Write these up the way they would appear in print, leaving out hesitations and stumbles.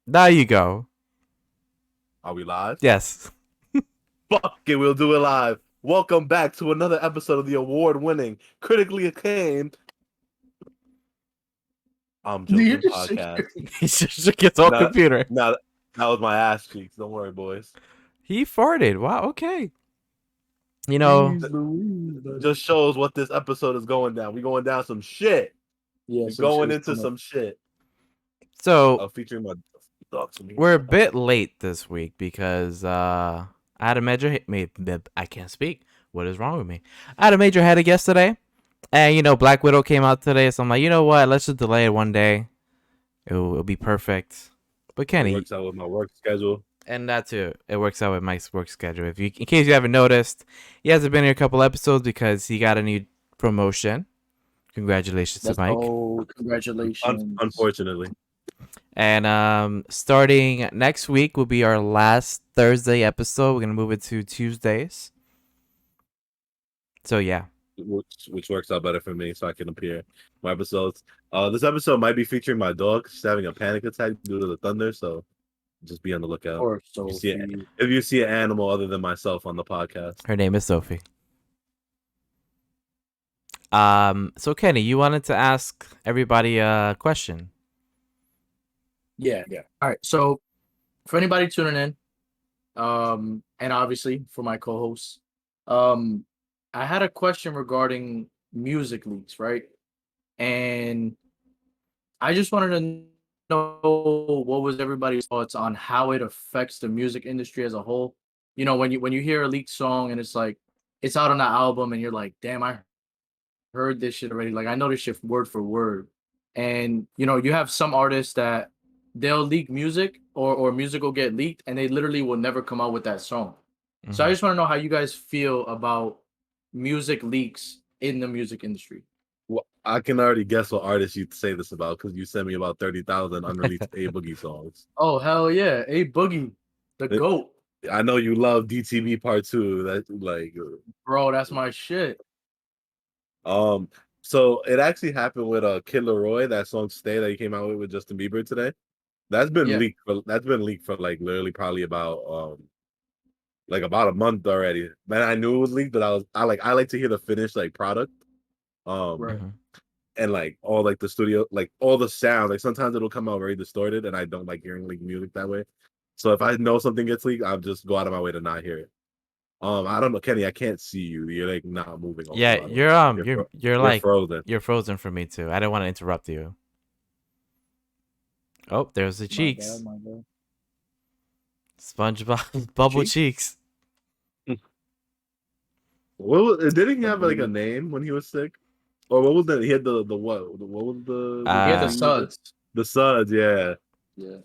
There you go. Are we live? Yes. Fuck it, we'll do it live. Welcome back to another episode of the award-winning, critically acclaimed You JoKen just shook podcast. your- He just shook his whole Now, computer. now, that was my ass cheeks. Don't worry, boys. He farted. Wow. Okay. You know, Jeez Louise, buddy. Just shows what this episode is going down. We going down some shit. Yeah, We're some going shit's into coming. some shit. so Featuring my dogs. we're a bit late this week because I had a major. I can't speak. What is wrong with me? I had a major headache yesterday, and Black Widow came out today, so I'm like, you know what? Let's just delay it one day. It'll be perfect. But It Kenny, works out with my work schedule. and that too, it works out with Mike's work schedule. In case you haven't noticed, he hasn't been here a couple episodes because he got a new promotion. Congratulations Let's to Mike. go. Congratulations. Unfortunately. And starting next week will be our last Thursday episode. We're gonna move it to Tuesdays. So yeah. Which works out better for me, so I can appear my episodes. This episode might be featuring my dog. She's having a panic attack due to the thunder, so just be on the lookout. Or If you see an animal other than myself on the podcast. Her name is Sophie. So Kenny, you wanted to ask everybody a question. Yeah. All right. So for anybody tuning in, and obviously for my co-hosts, I had a question regarding music leaks, right? And I just wanted to know what was everybody's thoughts on how it affects the music industry as a whole. When you hear a leaked song and it's like it's out on the album and you're like, damn, I heard this shit already. Like I know this shit word for word. And you have some artists that they'll leak music or music will get leaked and they literally will never come out with that song. So I just want to know how you guys feel about music leaks in the music industry. Well, I can already guess what artist you'd say this about because you sent me about 30,000 unreleased A Boogie songs. Oh hell yeah, A Boogie, the GOAT. I know you love DTV Part 2. That Bro, that's my shit. So it actually happened with Kid Laroi, that song "Stay" that he came out with Justin Bieber today. That's been leaked. That's been leaked for like literally probably about a month already. Man, I knew it was leaked, but I like to hear the finished like product. Right. And like all like the studio, like all the sound, like sometimes it'll come out very distorted, and I don't like hearing like music that way. So if I know something gets leaked, I'll just go out of my way to not hear it. I don't know, Kenny. I can't see you. You're like not moving. Yeah, you're like frozen. You're frozen for me too. I didn't want to interrupt you. Oh, there's the cheeks. My bad. SpongeBob bubble cheeks. Well, didn't he have like a name when he was sick? Or what was that? He had the what? What was the? He had the suds. The suds, yeah. Yeah.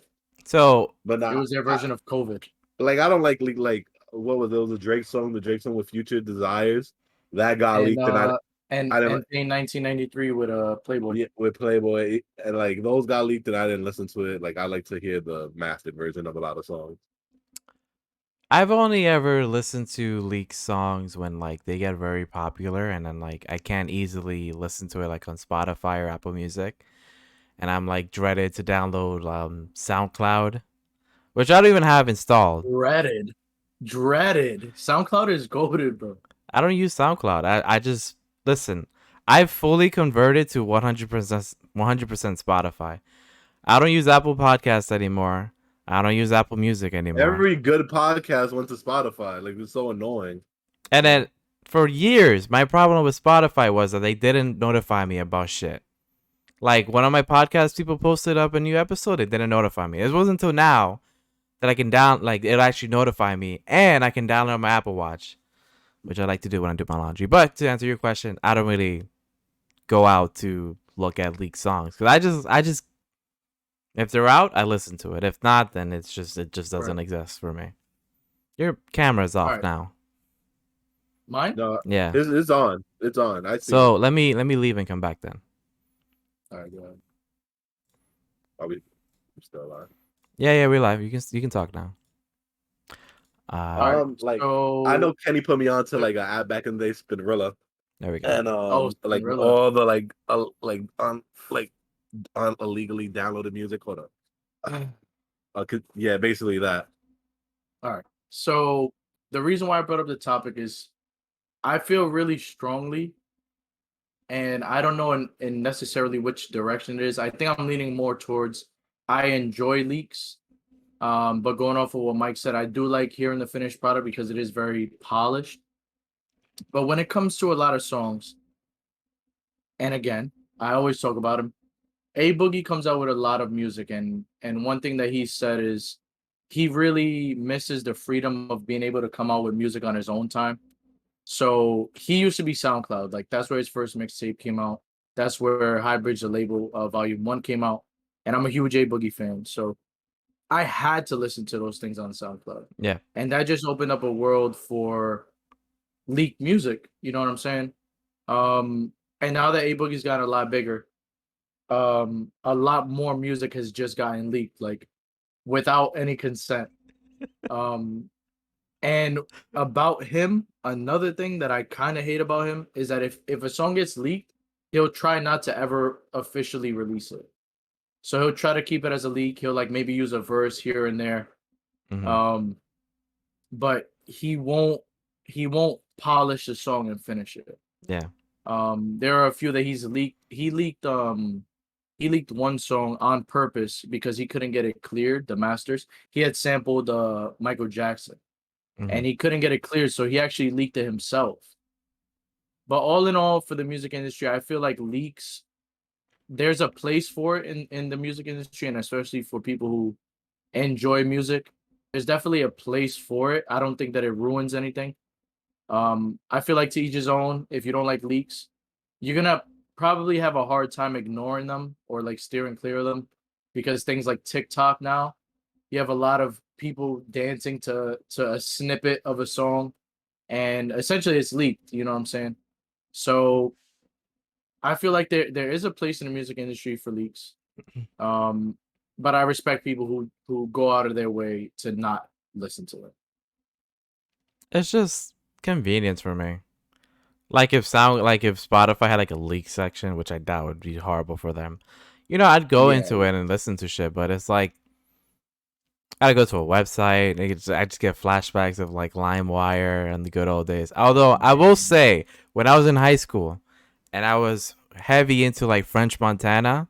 So, but it was their version of COVID. Like I don't like what was it? It was a Drake song, the Drake song with Future Desires. That got leaked, and in 1993 with Playboy. Yeah, with Playboy, and like those got leaked, and I didn't listen to it. Like I like to hear the mastered version of a lot of songs. I've only ever listened to leaked songs when like they get very popular, and then like I can't easily listen to it like on Spotify or Apple Music, and I'm like dreaded to download SoundCloud, which I don't even have installed. Dreaded. SoundCloud is goated, bro. I don't use SoundCloud. I just listen. I've fully converted to 100% Spotify. I don't use Apple Podcasts anymore. I don't use Apple Music anymore. Every good podcast went to Spotify. Like, it's so annoying. And then for years, my problem with Spotify was that they didn't notify me about shit. Like, one of my podcast people posted up a new episode, they didn't notify me. It wasn't until now that I can it'll actually notify me, and I can download my Apple Watch, which I like to do when I do my laundry. But to answer your question, I don't really go out to look at leaked songs because I just if they're out, I listen to it. If not, then it just doesn't exist for me. Your camera's off now. Mine? No, yeah, it's on. It's on. I see. So let me leave and come back then. All right, go ahead. Are we still alive? Yeah, we're live. You can talk now. I know Kenny put me on to like an app back in the day, Spinrilla. There we go. And like all the like illegally downloaded music. Hold up. Yeah, basically that. All right. So the reason why I brought up the topic is I feel really strongly, and I don't know in necessarily which direction it is. I think I'm leaning more towards I enjoy leaks. But going off of what Mike said, I do like hearing the finished product because it is very polished. But when it comes to a lot of songs, and again, I always talk about him. A Boogie comes out with a lot of music, and one thing that he said is he really misses the freedom of being able to come out with music on his own time. So he used to be SoundCloud, like that's where his first mixtape came out. That's where High Bridge, the label, Volume One came out, and I'm a huge A Boogie fan, so I had to listen to those things on SoundCloud, Yeah. and that just opened up a world for leaked music. You know what I'm saying? And now that A Boogie's gotten a lot bigger, a lot more music has just gotten leaked, like without any consent. Um, and about him, another thing that I kind of hate about him is that if a song gets leaked, he'll try not to ever officially release it. So he'll try to keep it as a leak. He'll like maybe use a verse here and there. Mm-hmm. But he won't polish the song and finish it. Yeah. There are a few that he's leaked. He leaked one song on purpose because he couldn't get it cleared, the masters. He had sampled Michael Jackson Mm-hmm. and he couldn't get it cleared, so he actually leaked it himself. But all in all, for the music industry, I feel like leaks, there's a place for it in the music industry, and especially for people who enjoy music. There's definitely a place for it. I don't think that it ruins anything. I feel like to each his own. If you don't like leaks, you're gonna probably have a hard time ignoring them or like steering clear of them because things like TikTok now, you have a lot of people dancing to a snippet of a song, and essentially it's leaked. You know what I'm saying? So I feel like there is a place in the music industry for leaks. Um, but I respect people who go out of their way to not listen to it. It's just convenience for me. Like if Spotify had like a leak section, which I doubt would be horrible for them. I'd go Yeah, into it and listen to shit, but it's like I gotta go to a website. I just get flashbacks of like LimeWire and the good old days. Although I will say, when I was in high school and I was heavy into like French Montana,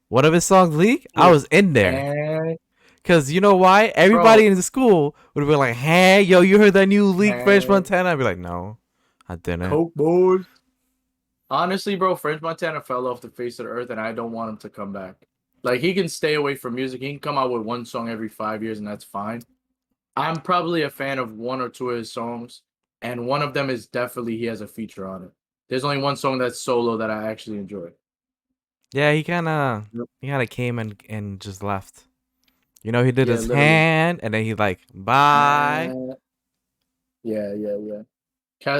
one of his songs leaked, I was in there. and Cause you know why? Everybody in the school would be like, "Hey, yo, you heard that new leak French Montana?" I'd be like, "No, I didn't." Coke boys. Honestly, bro, French Montana fell off the face of the earth, and I don't want him to come back. Like he can stay away from music. He can come out with one song every 5 years, and that's fine. I'm probably a fan of one or two of his songs, and one of them is definitely he has a feature on it. There's only one song that's solo that I actually enjoy. Yeah, he kind of Yep. came and just left. He did Yeah, his literally. hand, and then he like, bye. Yeah.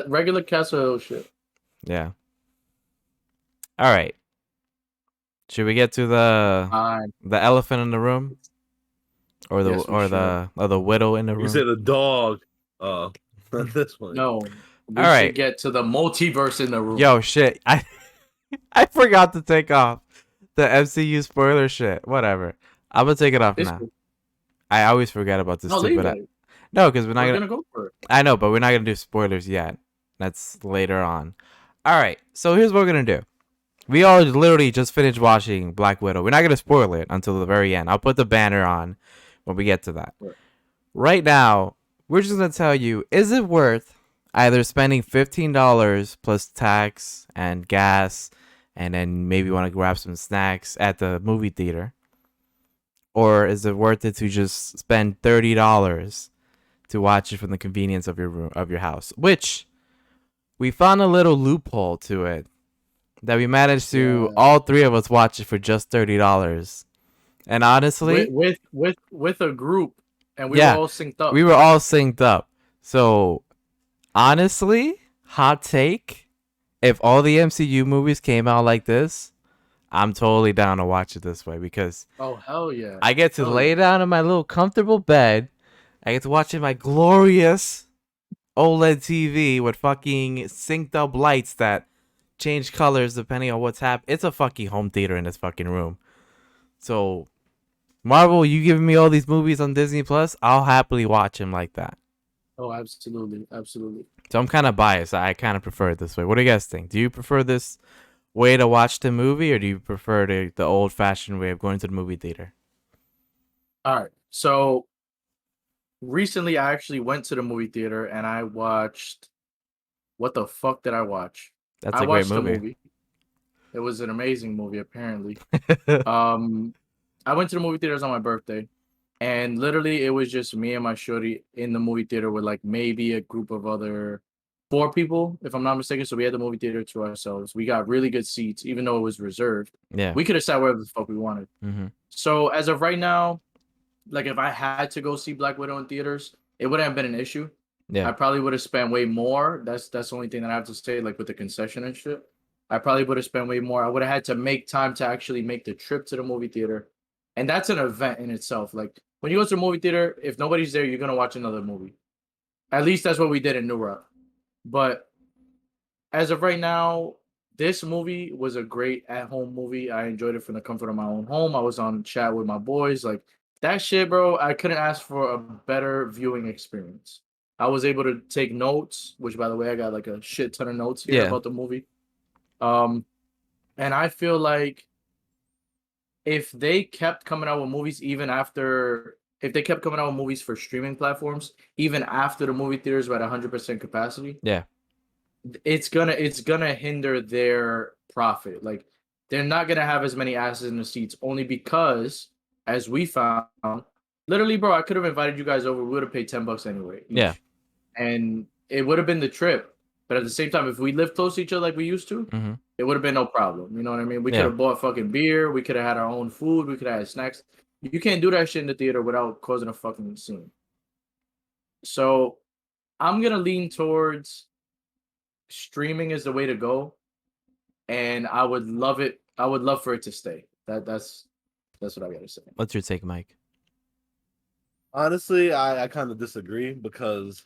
Regular Castle Hill shit. Yeah. All right. Should we get to the Fine. elephant in the room, or the Yes, we should. the widow in the You room? said a dog. Not this one. No, we All right. should get to the multiverse in the room. Yo, shit. I forgot to take off the MCU spoiler shit. Whatever. I'm gonna take it off now. I always forget about this No, stupid. leave it. No, because we're not We're gonna gonna go for it. I know, but we're not gonna do spoilers yet. That's later on. All right. So here's what we're gonna do. We all literally just finished watching Black Widow. We're not gonna spoil it until the very end. I'll put the banner on when we get to that. Right now, we're just gonna tell you: is it worth either spending $15 plus tax and gas, and then maybe want to grab some snacks at the movie theater, or is it worth it to just spend $30 to watch it from the convenience of your room, of your house? Which we found a little loophole to it that we managed to all three of us watch it for just $30. And honestly, with a group, and we were all synced up. We were all synced up. So honestly, hot take: if all the MCU movies came out like this, I'm totally down to watch it this way because oh hell yeah, I get to lay down in my little comfortable bed. I get to watch in my glorious OLED TV with fucking synced up lights that change colors depending on what's happening. It's a fucking home theater in this fucking room. So Marvel, you giving me all these movies on Disney Plus, I'll happily watch them like that. Oh, absolutely, absolutely. So I'm kind of biased. I kind of prefer it this way. What do you guys think? Do you prefer this way to watch the movie, or do you prefer the old fashioned way of going to the movie theater? All right. So recently, I actually went to the movie theater and I watched. What the fuck did I watch? That's I a great watched a movie. movie. It was an amazing movie, apparently. I went to the movie theaters on my birthday, and literally it was just me and my shorty in the movie theater with like maybe a group of other 4 people, if I'm not mistaken. So we had the movie theater to ourselves. We got really good seats, even though it was reserved. Yeah. We could have sat wherever the fuck we wanted. Mm-hmm. So as of right now, like if I had to go see Black Widow in theaters, it wouldn't have been an issue. Yeah. I probably would have spent way more. That's the only thing that I have to say, like with the concession and shit. I probably would have spent way more. I would have had to make time to actually make the trip to the movie theater. And that's an event in itself. Like when you go to a movie theater, if nobody's there, you're gonna watch another movie. At least that's what we did in New York. But as of right now, this movie was a great at-home movie. I enjoyed it from the comfort of my own home. I was on chat with my boys. Like that shit, bro. I couldn't ask for a better viewing experience. I was able to take notes, which by the way, I got like a shit ton of notes here Yeah. about the movie. And I feel like if they kept coming out with movies even after if they kept coming out with movies for streaming platforms, even after the movie theaters were at 100% capacity, Yeah. it's gonna hinder their profit. Like they're not gonna have as many asses in the seats only because, as we found, literally, bro, I could have invited you guys over. We would have paid $10 anyway. Each. Yeah. And it would have been the trip. But at the same time, if we lived close to each other like we used to, Mm-hmm. it would have been no problem. You know what I mean? We Yeah. could have bought fucking beer. We could have had our own food. We could have had snacks. You can't do that shit in the theater without causing a fucking scene. So I'm gonna lean towards streaming is the way to go, and I would love it. I would love for it to stay. That's what I gotta say. What's your take, Mike? Honestly, I kind of disagree because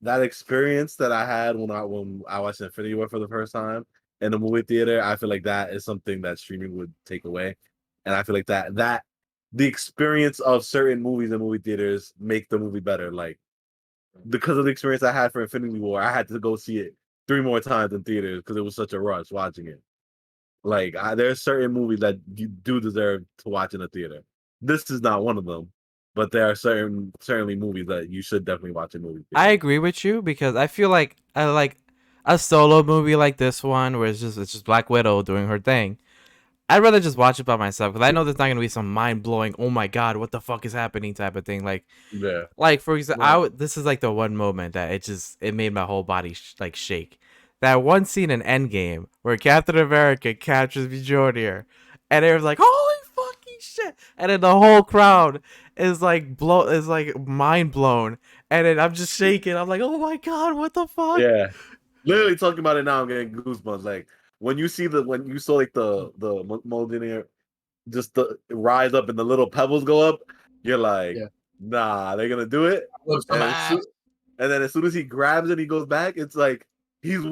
that experience that I had when I watched Infinity War for the first time in the movie theater, I feel like that is something that streaming would take away, and I feel like that the experience of certain movies in movie theaters make the movie better. Like because of the experience I had for Infinity War, I had to go see it 3 more times in theaters because it was such a rush watching it. Like there's certain movies that you do deserve to watch in a theater. This is not one of them, but there are certainly movies that you should definitely watch in movie theater. I agree with you because I feel like I like a solo movie like this one where it's just Black Widow doing her thing. I'd rather just watch it by myself because I know there's not gonna be some mind blowing, oh my god, what the fuck is happening type of thing. Yeah. Like for example, Right. this is like the one moment that it made my whole body shake. That one scene in Endgame where Captain America captures Mjolnir, and it was like, holy fucking shit, and then the whole crowd is like mind blown, and then I'm just shaking. I'm like, oh my god, what the fuck? Yeah. Literally talking about it now, I'm getting goosebumps. Like when you saw like the Mjolnir just rise up and the little pebbles go up, you're like, Yeah. nah, they're gonna do it. And then as soon as he grabs it, he goes back. It's like he's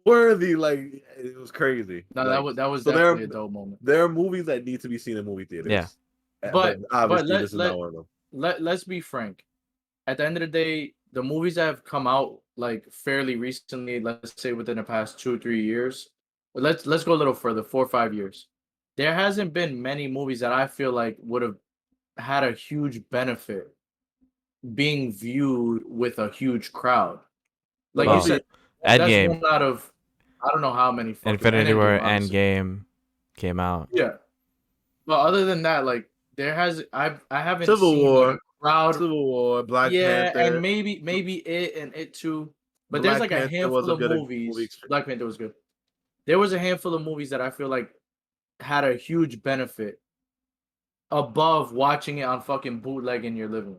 worthy. Like it was crazy. No, like, that was so definitely a dope moment. there are movies that need to be seen in movie theaters. Yeah. But obviously this is not one of them. Let's be frank. At the end of the day, the movies that have come out like fairly recently, let's say within the past 2 or 3 years, let's go a little further, 4 or 5 years. There hasn't been many movies that I feel like would have had a huge benefit being viewed with a huge crowd. Like you said, that's Endgame, one out of I don't know how many fucking Infinity and War, obviously. Endgame came out. Yeah. But other than that, like I haven't Civil seen War, like, a crowd. Civil War, Black Yeah, Panther. and maybe it and it too. But there's like a handful of movies. Black Panther was good. There was a handful of movies that I feel like had a huge benefit above watching it on fucking bootleg in your living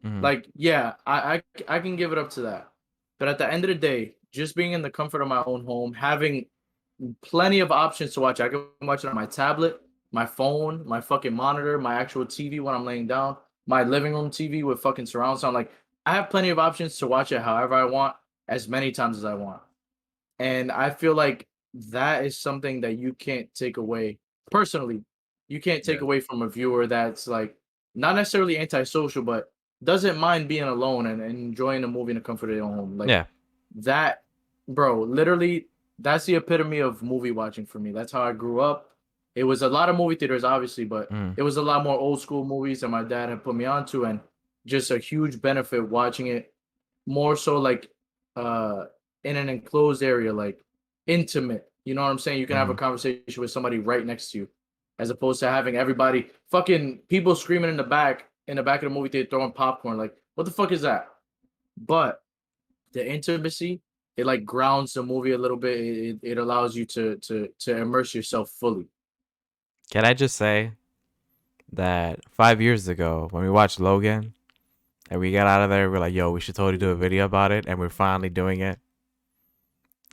room. Mhm. Like, yeah, I can give it up to that. But at the end of the day, just being in the comfort of my own home, having plenty of options to watch. I can watch it on my tablet, my phone, my fucking monitor, my actual TV when I'm laying down, my living room TV with fucking surround sound. Like, I have plenty of options to watch it however I want, as many times as I want. And I feel like that is something that you can't take away. Personally, you can't take away from a viewer that's like not necessarily antisocial, but doesn't mind being alone and enjoying a movie in the comfort of their own home. Like Yeah. that, bro. Literally, that's the epitome of movie watching for me. That's how I grew up. It was a lot of movie theaters, obviously, but Mm. it was a lot more old school movies that my dad had put me onto, and just a huge benefit watching it more so like in an enclosed area, like intimate. You know what I'm saying? You can have a Mhm. conversation with somebody right next to you, as opposed to having everybody fucking people screaming in the back of the movie theater throwing popcorn. Like, what the fuck is that? But the intimacy, it like grounds the movie a little bit. It allows you to immerse yourself fully. Can I just say that 5 years ago when we watched Logan and we got out of there, we're like, yo, we should totally do a video about it, and we're finally doing it.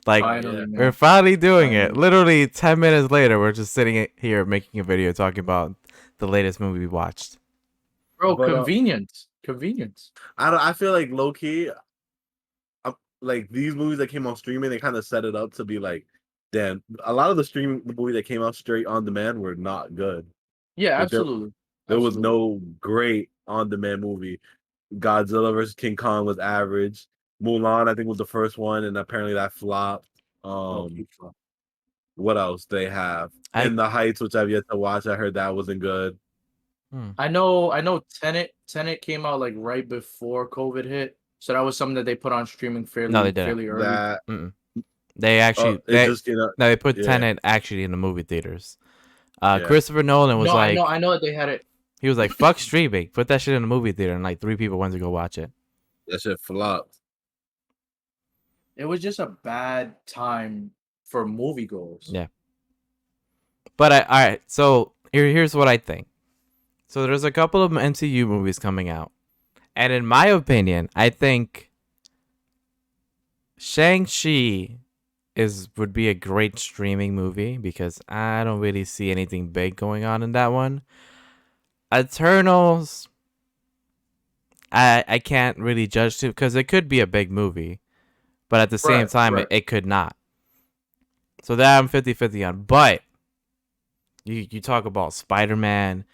Like, Finally, we're man. finally doing it. Finally. Literally 10 minutes later, we're just sitting here making a video talking about the latest movie we watched. Bro, But convenience. Convenience. I feel like low key, like these movies that came on streaming, they kind of set it up to be like, damn, a lot of the movies that came out straight on demand were not good. Yeah, Like absolutely. there was Absolutely. no great on demand movie. Godzilla versus King Kong was average. Mulan, I think, was the first one, and apparently that flopped. What else they have? In the Heights, which I've yet to watch. I heard that wasn't good. I know Tenet came out like right before COVID hit. So that was something that they put on streaming No, they didn't. fairly early. That They actually it just no, they put yeah, Tenet actually in the movie theaters. yeah. Christopher Nolan was No, like, I know that they had it. he was like, fuck streaming, put that shit in the movie theater, and like 3 people went to go watch it. That shit flopped. It was just a bad time for moviegoers. Yeah. But all right, so here's what I think. So there's a couple of MCU movies coming out, and in my opinion, I think Shang-Chi would be a great streaming movie because I don't really see anything big going on in that one. Eternals, I can't really judge too because it could be a big movie, but at the same time it could not. So that I'm 50-50 on. But you talk about Spider-Man,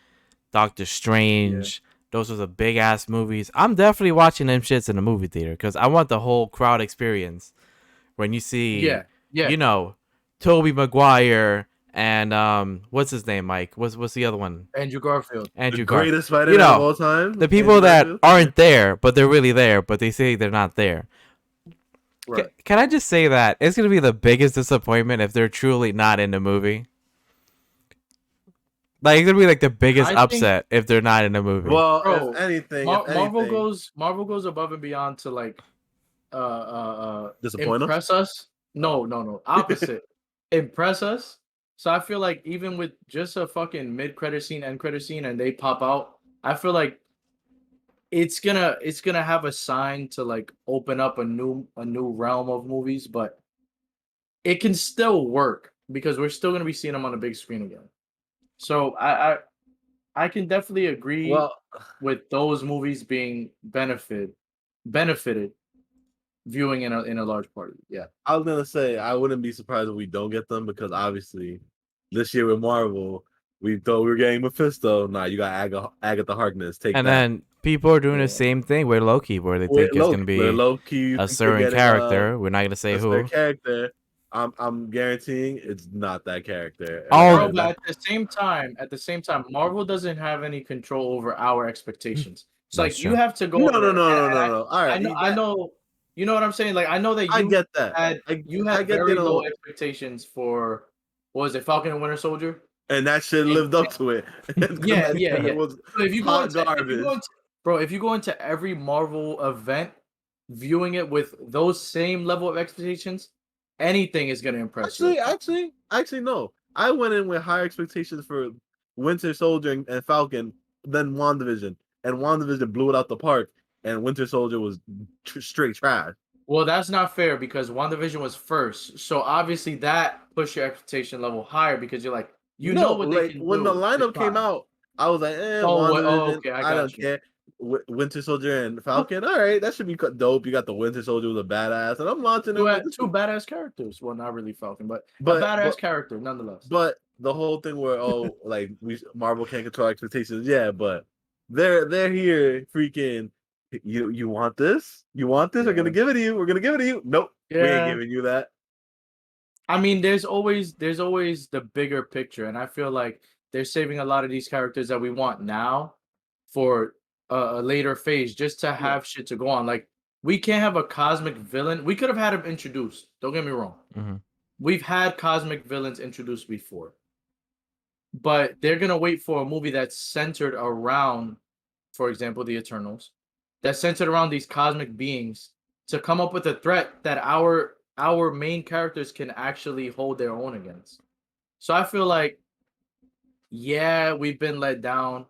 Doctor Strange. Yeah. Those are the big ass movies. I'm definitely watching them shits in the movie theater because I want the whole crowd experience. When you see, you know, Tobey Maguire and what's his name, Mike? What's the other one? Andrew Garfield. The greatest Spider-Man of all time. The people that aren't there, but they're really there, but they say they're not there. Right. Can I just say that it's gonna be the biggest disappointment if they're truly not in the movie? Like, it's gonna be like the biggest upset if they're not in the movie. Well, bro, if anything, Marvel goes above and beyond to like disappoint impress us. No, opposite. Impress us. So I feel like even with just a fucking mid-credit scene, end-credit scene, and they pop out, I feel like it's gonna have a sign to like open up a new realm of movies, but it can still work because we're still gonna be seeing them on the big screen again. So I can definitely agree with those movies being benefited viewing in a large party. Yeah. I was gonna say I wouldn't be surprised if we don't get them because obviously this year with Marvel, we thought we were getting Mephisto. Nah, you got Agatha Harkness. Then people are doing the same thing with Loki, where they think it's gonna be a certain character. We're not gonna say who. Character. I'm guaranteeing it's not that character. Oh, but at the same time, Marvel doesn't have any control over our expectations. It's like true. You have to go. No. All right, I know. You know what I'm saying? Like I know that you I get that. You had very low expectations for what was it, Falcon and Winter Soldier? And that shit lived up to it. Yeah. So if you go into every Marvel event, viewing it with those same level of expectations, anything is gonna impress you. Actually, no. I went in with higher expectations for Winter Soldier and Falcon than WandaVision, and WandaVision blew it out the park, and Winter Soldier was straight trash. Well, that's not fair because WandaVision was first, so obviously that pushed your expectation level higher because you're like, know what they can do. When the lineup came out, I was like, okay, I don't care. Winter Soldier and Falcon, all right, that should be dope. You got the Winter Soldier with a badass, and I'm launching it. Two badass characters. Well, not really Falcon, but a badass character nonetheless. But the whole thing where like Marvel can't control expectations, yeah, but they're here freaking. You want this? You want this? We're gonna give it to you. We're gonna give it to you. Nope, we ain't giving you that. I mean, there's always the bigger picture, and I feel like they're saving a lot of these characters that we want now for a later phase, just to have shit to go on. Like, we can't have a cosmic villain. We could have had him introduced. Don't get me wrong. Mm-hmm. We've had cosmic villains introduced before, but they're gonna wait for a movie that's centered around, for example, the Eternals, that's centered around these cosmic beings to come up with a threat that our main characters can actually hold their own against. So I feel like, yeah, we've been let down,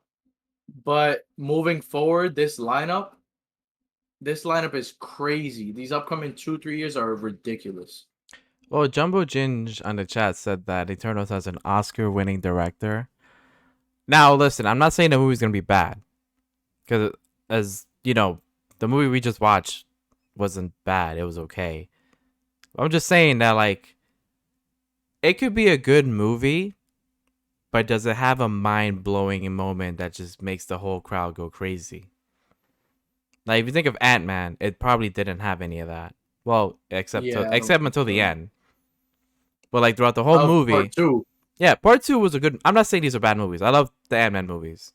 but moving forward, this lineup is crazy. These upcoming 2-3 years are ridiculous. Well, Jumbo Ginge on the chat said that Eternals has an Oscar-winning director. Now, listen, I'm not saying the movie's gonna be bad, because as you know, the movie we just watched wasn't bad. It was okay. I'm just saying that, like, it could be a good movie, but does it have a mind-blowing moment that just makes the whole crowd go crazy? Like, if you think of Ant-Man, it probably didn't have any of that. Well, except until the end. But like throughout the whole movie, Part 2. Yeah, part 2 was a good. I'm not saying these are bad movies. I love the Ant-Man movies.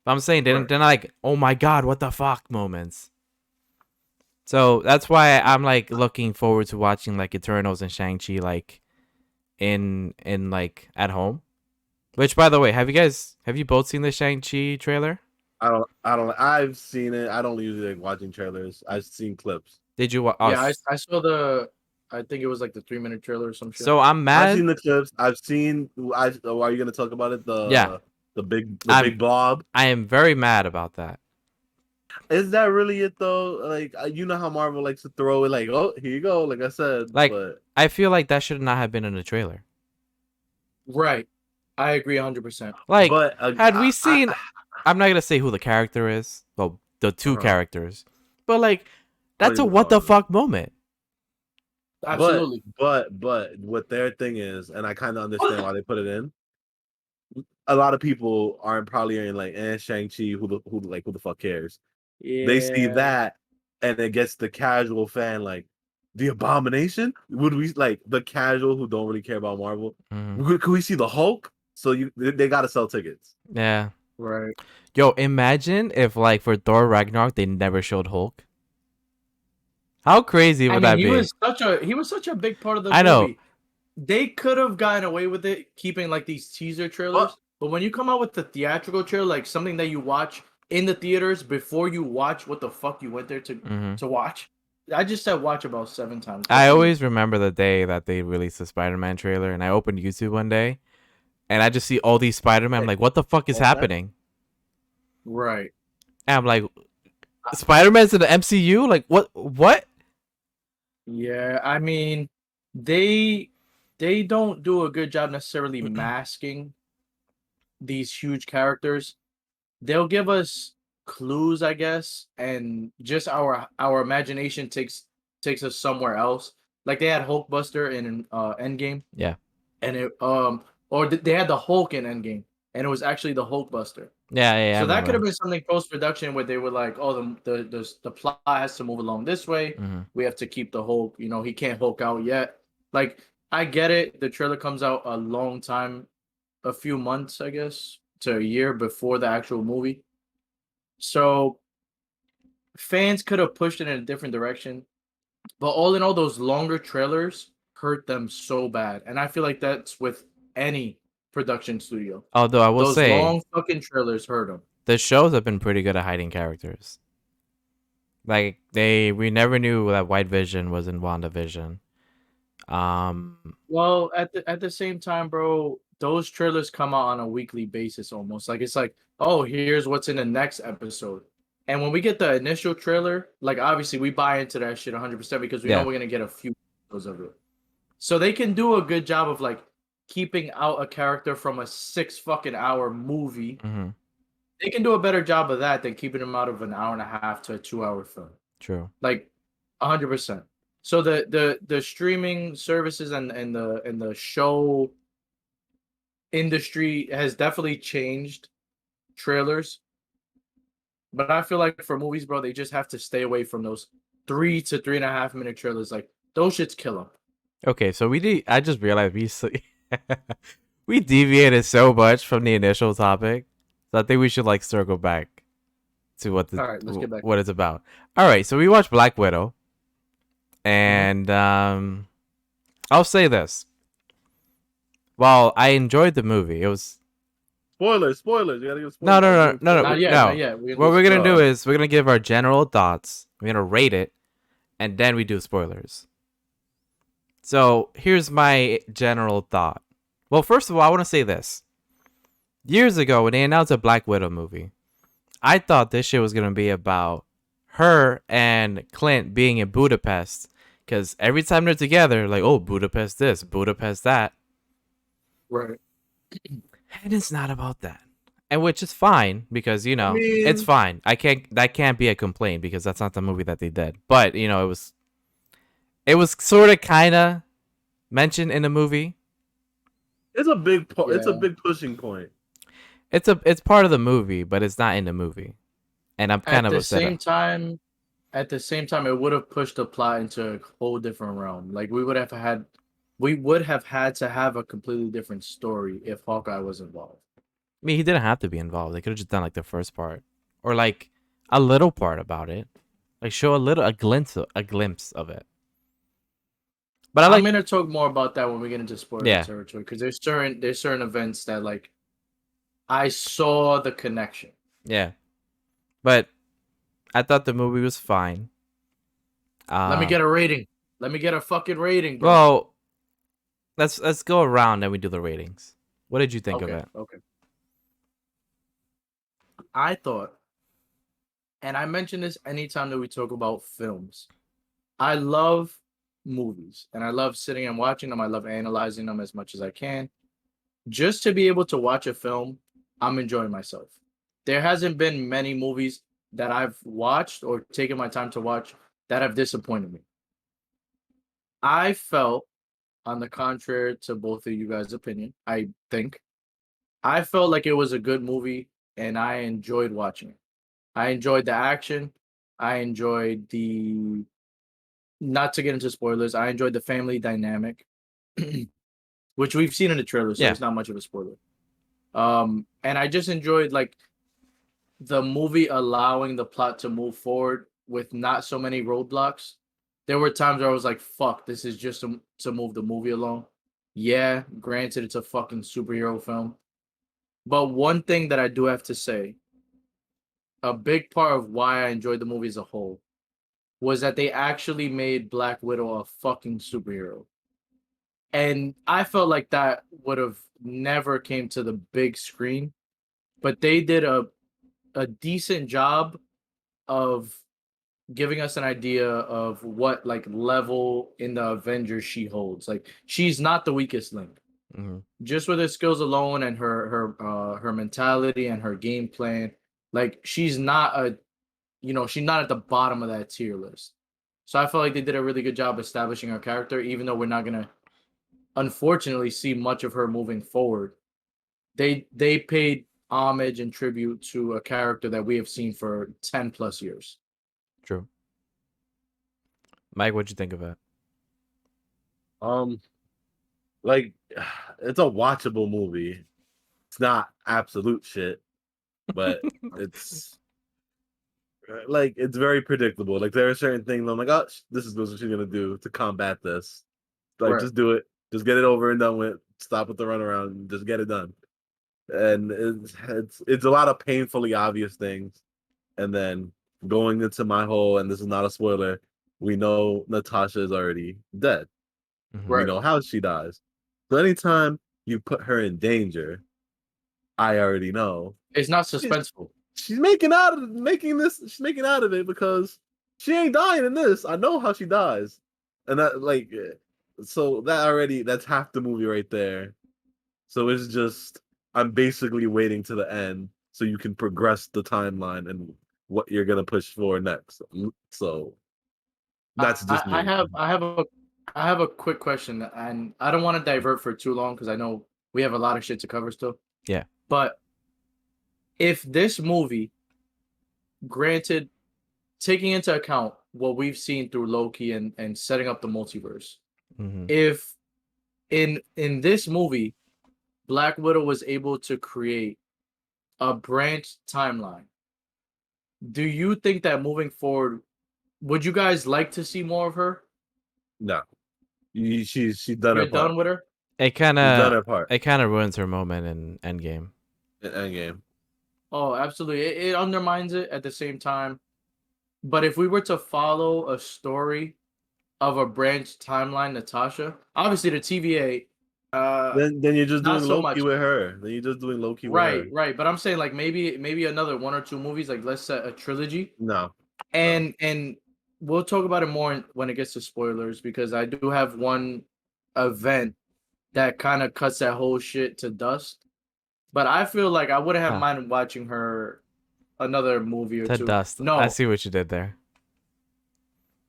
But I'm saying they're not like, oh my god, what the fuck moments. So that's why I'm like looking forward to watching like Eternals and Shang-Chi like in like at home. Which, by the way, have you both seen the Shang-Chi trailer? I've seen it. I don't usually like watching trailers. I've seen clips. Did you? Yeah, I saw I think it was like the 3-minute trailer or some shit. So I'm mad. I've seen the clips. Are you gonna talk about it? The big blob. I am very mad about that. Is that really it though? Like, you know how Marvel likes to throw it, like, oh, here you go. Like I said, like, but I feel like that should not have been in the trailer. Right, I agree 100%. Like, but had we seen, I'm not gonna say who the character is. Well, the two characters, but like, that's a what the fuck moment. Absolutely. But what their thing is, and I kind of understand why they put it in. A lot of people aren't probably like, Shang-Chi, who the fuck cares? Yeah. They see that, and it gets the casual fan like, the Abomination? Would we like the casual who don't really care about Marvel? Mm-hmm. Could we see the Hulk? So they gotta sell tickets. Yeah. Right. Yo, imagine if like for Thor Ragnarok they never showed Hulk. How crazy would that be? He was such a big part of the movie. I know. They could have gotten away with it keeping like these teaser trailers, but when you come out with the theatrical trailer, like something that you watch in the theaters before you watch what the fuck you went there to watch, I just said watch about 7 times. I always remember the day that they released the Spider-Man trailer, and I opened YouTube one day, and I just see all these Spider-Man. I'm like, what the fuck is happening? Right. And I'm like, Spider-Man's in the MCU? Like, what? Yeah, I mean, they don't do a good job necessarily masking these huge characters. They'll give us clues, I guess, and just our imagination takes us somewhere else. Like they had Hulkbuster in Endgame. Yeah. And it or they had the Hulk in Endgame, and it was actually the Hulkbuster. Yeah. So that could have been something post production where they were like, oh, the plot has to move along this way. Mm-hmm. We have to keep the Hulk. You know, he can't Hulk out yet. Like, I get it. The trailer comes out a long time, a few months, I guess, to a year before the actual movie. So fans could have pushed it in a different direction. But all in all, those longer trailers hurt them so bad. And I feel like that's with any production studio. Although I will say, those long fucking trailers hurt them. The shows have been pretty good at hiding characters. Like we never knew that White Vision was in WandaVision. Well, at the same time, bro, those trailers come out on a weekly basis almost. Like it's like, oh, here's what's in the next episode. And when we get the initial trailer, like obviously we buy into that shit 100% because we know we're gonna get a few episodes of it. So they can do a good job of like keeping out a character from a 6 fucking hour movie. Mm-hmm. They can do a better job of that than keeping them out of an hour and a half to a 2-hour film. True. Like 100%. So the streaming services and the show industry has definitely changed trailers. But I feel like for movies, bro, they just have to stay away from those 3 to 3.5 minute trailers. Like those shits kill them. Okay, so I just realized we deviated so much from the initial topic. So I think we should like circle back to All right, let's get back. what it's about. All right, so we watched Black Widow, Mm-hmm. and I'll say this: while I enjoyed the movie, it was Spoilers. You gotta give no, spoilers. no, no, no, Not no, yet, not no. yet. What we're gonna do Uh, is we're gonna give our general thoughts. We're gonna rate it, and then we do spoilers. So here's my general thought. Well, first of all, I want to say this. Years ago, when they announced a Black Widow movie, I thought this shit was gonna be about her and Clint being in Budapest. Because every time they're together, like, oh, Budapest this, Budapest that. Right. And it's not about that. And which is fine because, you I know, it's mean, fine. That can't be a complaint because that's not the movie that they did. But, you know, it was sort of kind of mentioned in the movie. it's a big it's a Yeah. big pushing point. It's part of the movie, but it's not in the movie. And I'm kind At of the upset. same time, it would have pushed the plot into a whole different realm. Like we would have had to have a completely different story if Hawkeye was involved. I mean, he didn't have to be involved. They could have just done like the first part or like a little part about it. Like show a glimpse of it. But I'm gonna talk more about that when we get into spoiler Yeah. territory because there's certain events that like I saw the connection. Yeah. But I thought the movie was fine. Let me get a rating. Let me get a fucking rating, bro. Well, let's go around and we do the ratings. What did you think of it? Okay. I thought, and I mention this anytime that we talk about films. I love movies and I love sitting and watching them. I love analyzing them as much as I can. Just to be able to watch a film, I'm enjoying myself. There hasn't been many movies that I've watched or taken my time to watch that have disappointed me. I felt, on the contrary to both of you guys' opinion, I felt like it was a good movie and I enjoyed watching it. I enjoyed the action. I enjoyed the, not to get into spoilers, I enjoyed the family dynamic, which we've seen in the trailer, so Yeah. it's not much of a spoiler. And I just enjoyed like the movie allowing the plot to move forward with not so many roadblocks. There were times where I was like, fuck, this is just to move the movie along. Yeah, granted, it's a fucking superhero film. But one thing that I do have to say, a big part of why I enjoyed the movie as a whole was that they actually made Black Widow a fucking superhero. And I felt like that would have never came to the big screen, but they did a decent job of giving us an idea of what like level in the Avengers she holds. Like she's not the weakest link. Mm-hmm. Just with her skills alone and her mentality and her game plan, like she's not she's not at the bottom of that tier list. So I feel like they did a really good job establishing her character, even though we're not gonna unfortunately see much of her moving forward. They paid homage and tribute to a character that we have seen for 10 plus years. True. Mike, what'd you think of it? Like it's a watchable movie. It's not absolute shit, but it's like it's very predictable. Like there are certain things I'm like, oh, this is what she's gonna do to combat this. Like Right. just do it, just get it over and done with. Stop with the runaround, and just get it done. And it's a lot of painfully obvious things, and then going into my whole, and this is not a spoiler. We know Natasha is already dead. Mhm. We Right. know how she dies. So anytime you put her in danger, I already know It's not suspenseful. she's making out of it because she ain't dying in this. I know how she dies. And that like so that's half the movie right there. So it's just I'm basically waiting to the end so you can progress the timeline and what you're gonna push for next. So that's just me. I have a quick question, and I don't want to divert for too long because I know we have a lot of shit to cover still. Yeah. But if this movie granted, taking into account what we've seen through Loki and setting up the multiverse, Mm-hmm. if in this movie, Black Widow was able to create a branch timeline, do you think that moving forward, would you guys like to see more of her? No, she's done her You're part. done with her? It kind She's done of her part. it kind of ruins her moment in Endgame. In Endgame. Oh, absolutely. It undermines it at the same time. But if we were to follow a story of a branch timeline, Natasha, obviously the TVA, Then you're just not doing so Loki much. with her. Then you're just doing Loki with Right, her. right. But I'm saying like maybe another one or two movies, like let's set a trilogy. No. And we'll talk about it more when it gets to spoilers because I do have one event that kind of cuts that whole shit to dust. But I feel like I wouldn't have Huh. minded watching her another movie or To two. dust. I No, see what you did there.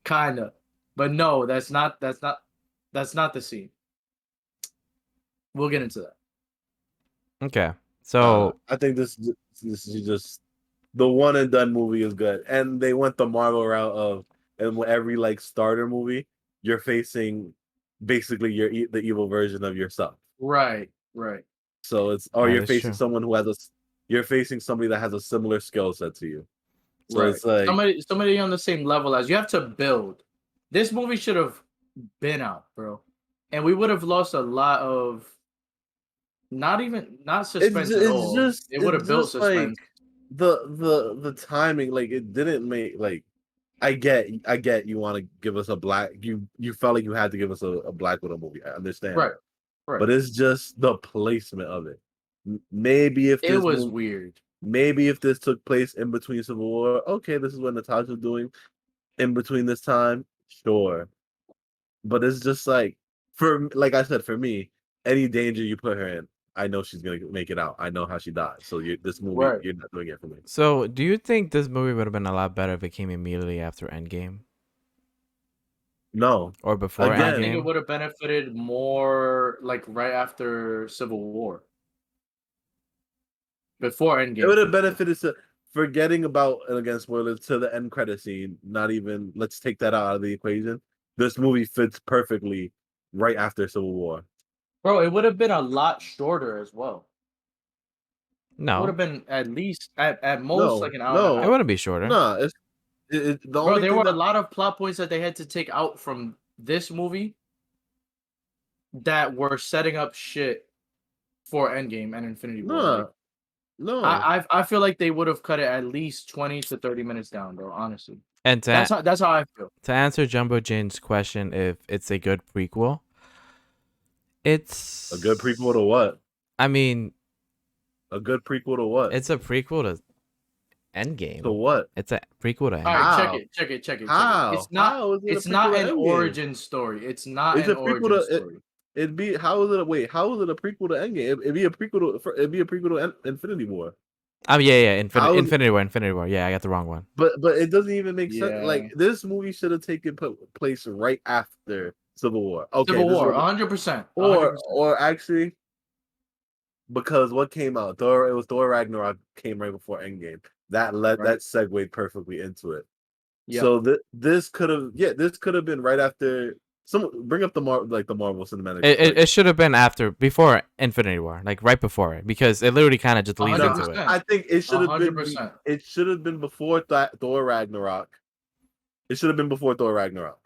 kinda. But no, that's not the scene. We'll get into that. Okay. So I think this is just the one and done movie is good, and they went the Marvel route of, and with every like starter movie, you're facing basically the evil version of yourself. Right, right. So or that you're is facing true. someone who has you're facing somebody that has a similar skill set to you. So Right. it's like Somebody on the same level as you have to build. This movie should have been out, bro. And we would have lost a lot of not suspense at all. It would have it's built just like suspense. the timing, like it didn't make like I get you want to give us a black you felt like you had to give us a Black Widow movie. I understand Right. that. Right. But it's just the placement of it. Maybe if It this was movie weird. maybe if this took place in between Civil War, okay, this is what Natasha's doing in between this time, sure. But it's just like like I said, for me, any danger you put her in, I know she's gonna make it out. I know how she dies. So this movie, Right. you're not doing it for me. So, do you think this movie would have been a lot better if it came immediately after Endgame No. or before I Again, think it Endgame? would have benefited more like right after Civil War. Before it would Endgame. have benefited to forgetting about, and again spoilers, to the end credit scene. Not even, let's take that out of the equation. This movie fits perfectly right after Civil War. Bro, it would have been a lot shorter as well. It would No, have been at least at most No, like an hour and a it no, half. wouldn't be shorter. no. The Bro, only there thing were a that lot of plot points that they had to take out from this movie that were setting up shit for Endgame and Infinity War. Like no, no. I feel like they would have cut it at least 20 to 30 minutes down, bro, honestly. And That's how I feel. to answer Jumbo Jane's question, if it's a good prequel, A good prequel to it's. what? I mean, A good prequel to what? it's a prequel to To Endgame. what? It's a prequel to All right, Endgame. How? check it. How? How is it a It's not prequel to an Endgame? origin story. It's not It's an a prequel origin to story. it'd be how is it a wait? How is it a prequel to Endgame? It'd be a prequel to Infinity War. Yeah. How is Infinity War. Yeah, I got the wrong one. but it doesn't even make sense. Yeah. Like this movie should have taken place right after Civil War. Okay, Civil this is War, what 100%. 100%. or actually because what came out, it was Thor Ragnarok came right before Endgame. Right. That segued perfectly into it. Yeah. So this could have been right after bring up the Marvel Cinematic. It should have been before Infinity War, like right before it, because it literally kind of just leads No, into it. I think it should have been 100%. it should have been before Thor Ragnarok. It should have been before Thor Ragnarok.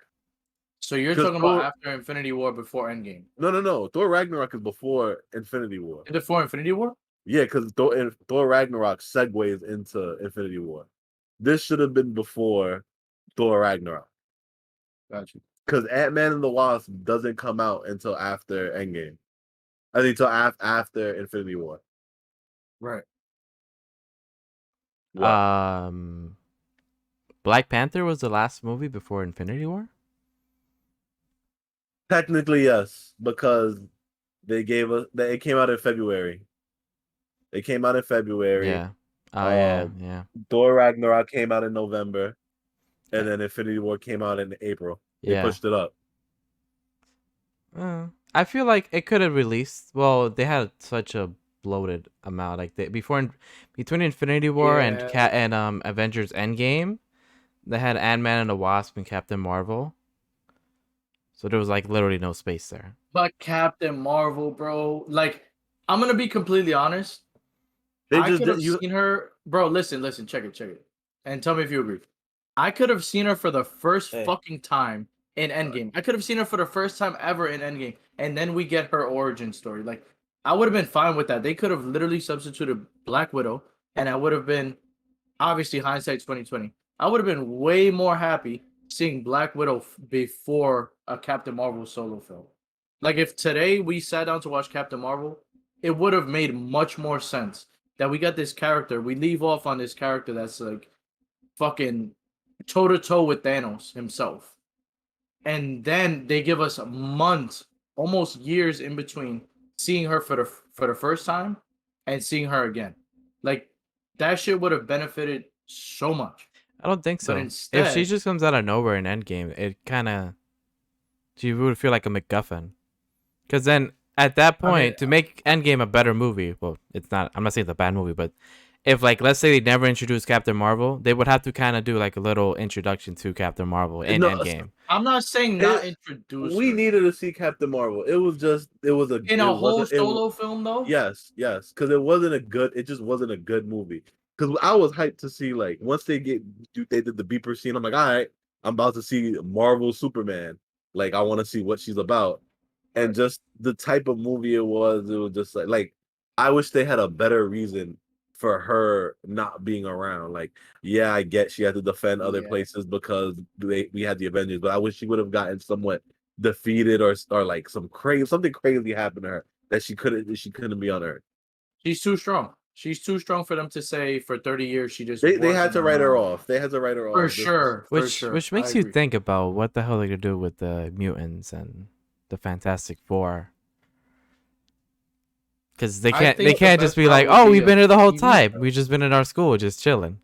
So you're 'Cause talking about after Infinity War, before Endgame? No. Thor Ragnarok is before Infinity War. Before Infinity War? Yeah, because Thor Ragnarok segues into Infinity War. This should have been before Thor Ragnarok. Gotcha. Because Ant-Man and the Wasp doesn't come out until after Endgame. I think until after Infinity War. Right. What? Black Panther was the last movie before Infinity War. Technically, yes, because they gave us that it came out in February. It came out in February. Yeah. Oh yeah. Thor Ragnarok came out in November, and then Infinity War came out in April. They Yeah. pushed it up. I feel like it could have released. Well, they had such a exploded amount. Like between Infinity War and Avengers Endgame, they had Ant-Man and the Wasp and Captain Marvel. So there was like literally no space there. But Captain Marvel, bro, like I'm gonna be completely honest. They I just could have you. seen her, bro. Listen, check it, and tell me if you agree. I could have seen her for the first fucking time in Endgame. I could have seen her for the first time ever in Endgame, and then we get her origin story. Like, I would have been fine with that. They could have literally substituted Black Widow, and I would have been, obviously, hindsight 2020. I would have been way more happy seeing Black Widow before a Captain Marvel solo film. Like, if today we sat down to watch Captain Marvel, it would have made much more sense that we got this character. We leave off on this character that's like fucking toe to toe with Thanos himself. And then they give us months, almost years in between seeing her for the first time and seeing her again. Like that shit would have benefited so much. I don't think so. But instead, if she just comes out of nowhere in Endgame, it kind of she would feel like a MacGuffin. Because then at that point, to make Endgame a better movie, well, it's not. I'm not saying it's a bad movie, but if like let's say they never introduced Captain Marvel, they would have to kind of do like a little introduction to Captain Marvel in Endgame. I'm not saying not introduce. We needed to see Captain Marvel. It was a whole solo film though. Yes, because it wasn't a good. It just wasn't a good movie. Because I was hyped to see like once they did the beeper scene. I'm like, all right, I'm about to see Marvel Superman. Like I want to see what she's about, and just the type of movie it was just like I wish they had a better reason for her not being around. Like, yeah, I get she had to defend other places because we had the Avengers, but I wish she would have gotten somewhat defeated or like something crazy happened to her that she couldn't be on Earth. She's too strong. She's too strong for them to say for 30 years she just. They had to write her off. They had to write her off for sure. Which makes you think about what the hell they're gonna do with the mutants and the Fantastic Four. Because they can't just be like, oh, we've been here the whole time. We've just been in our school, just chilling.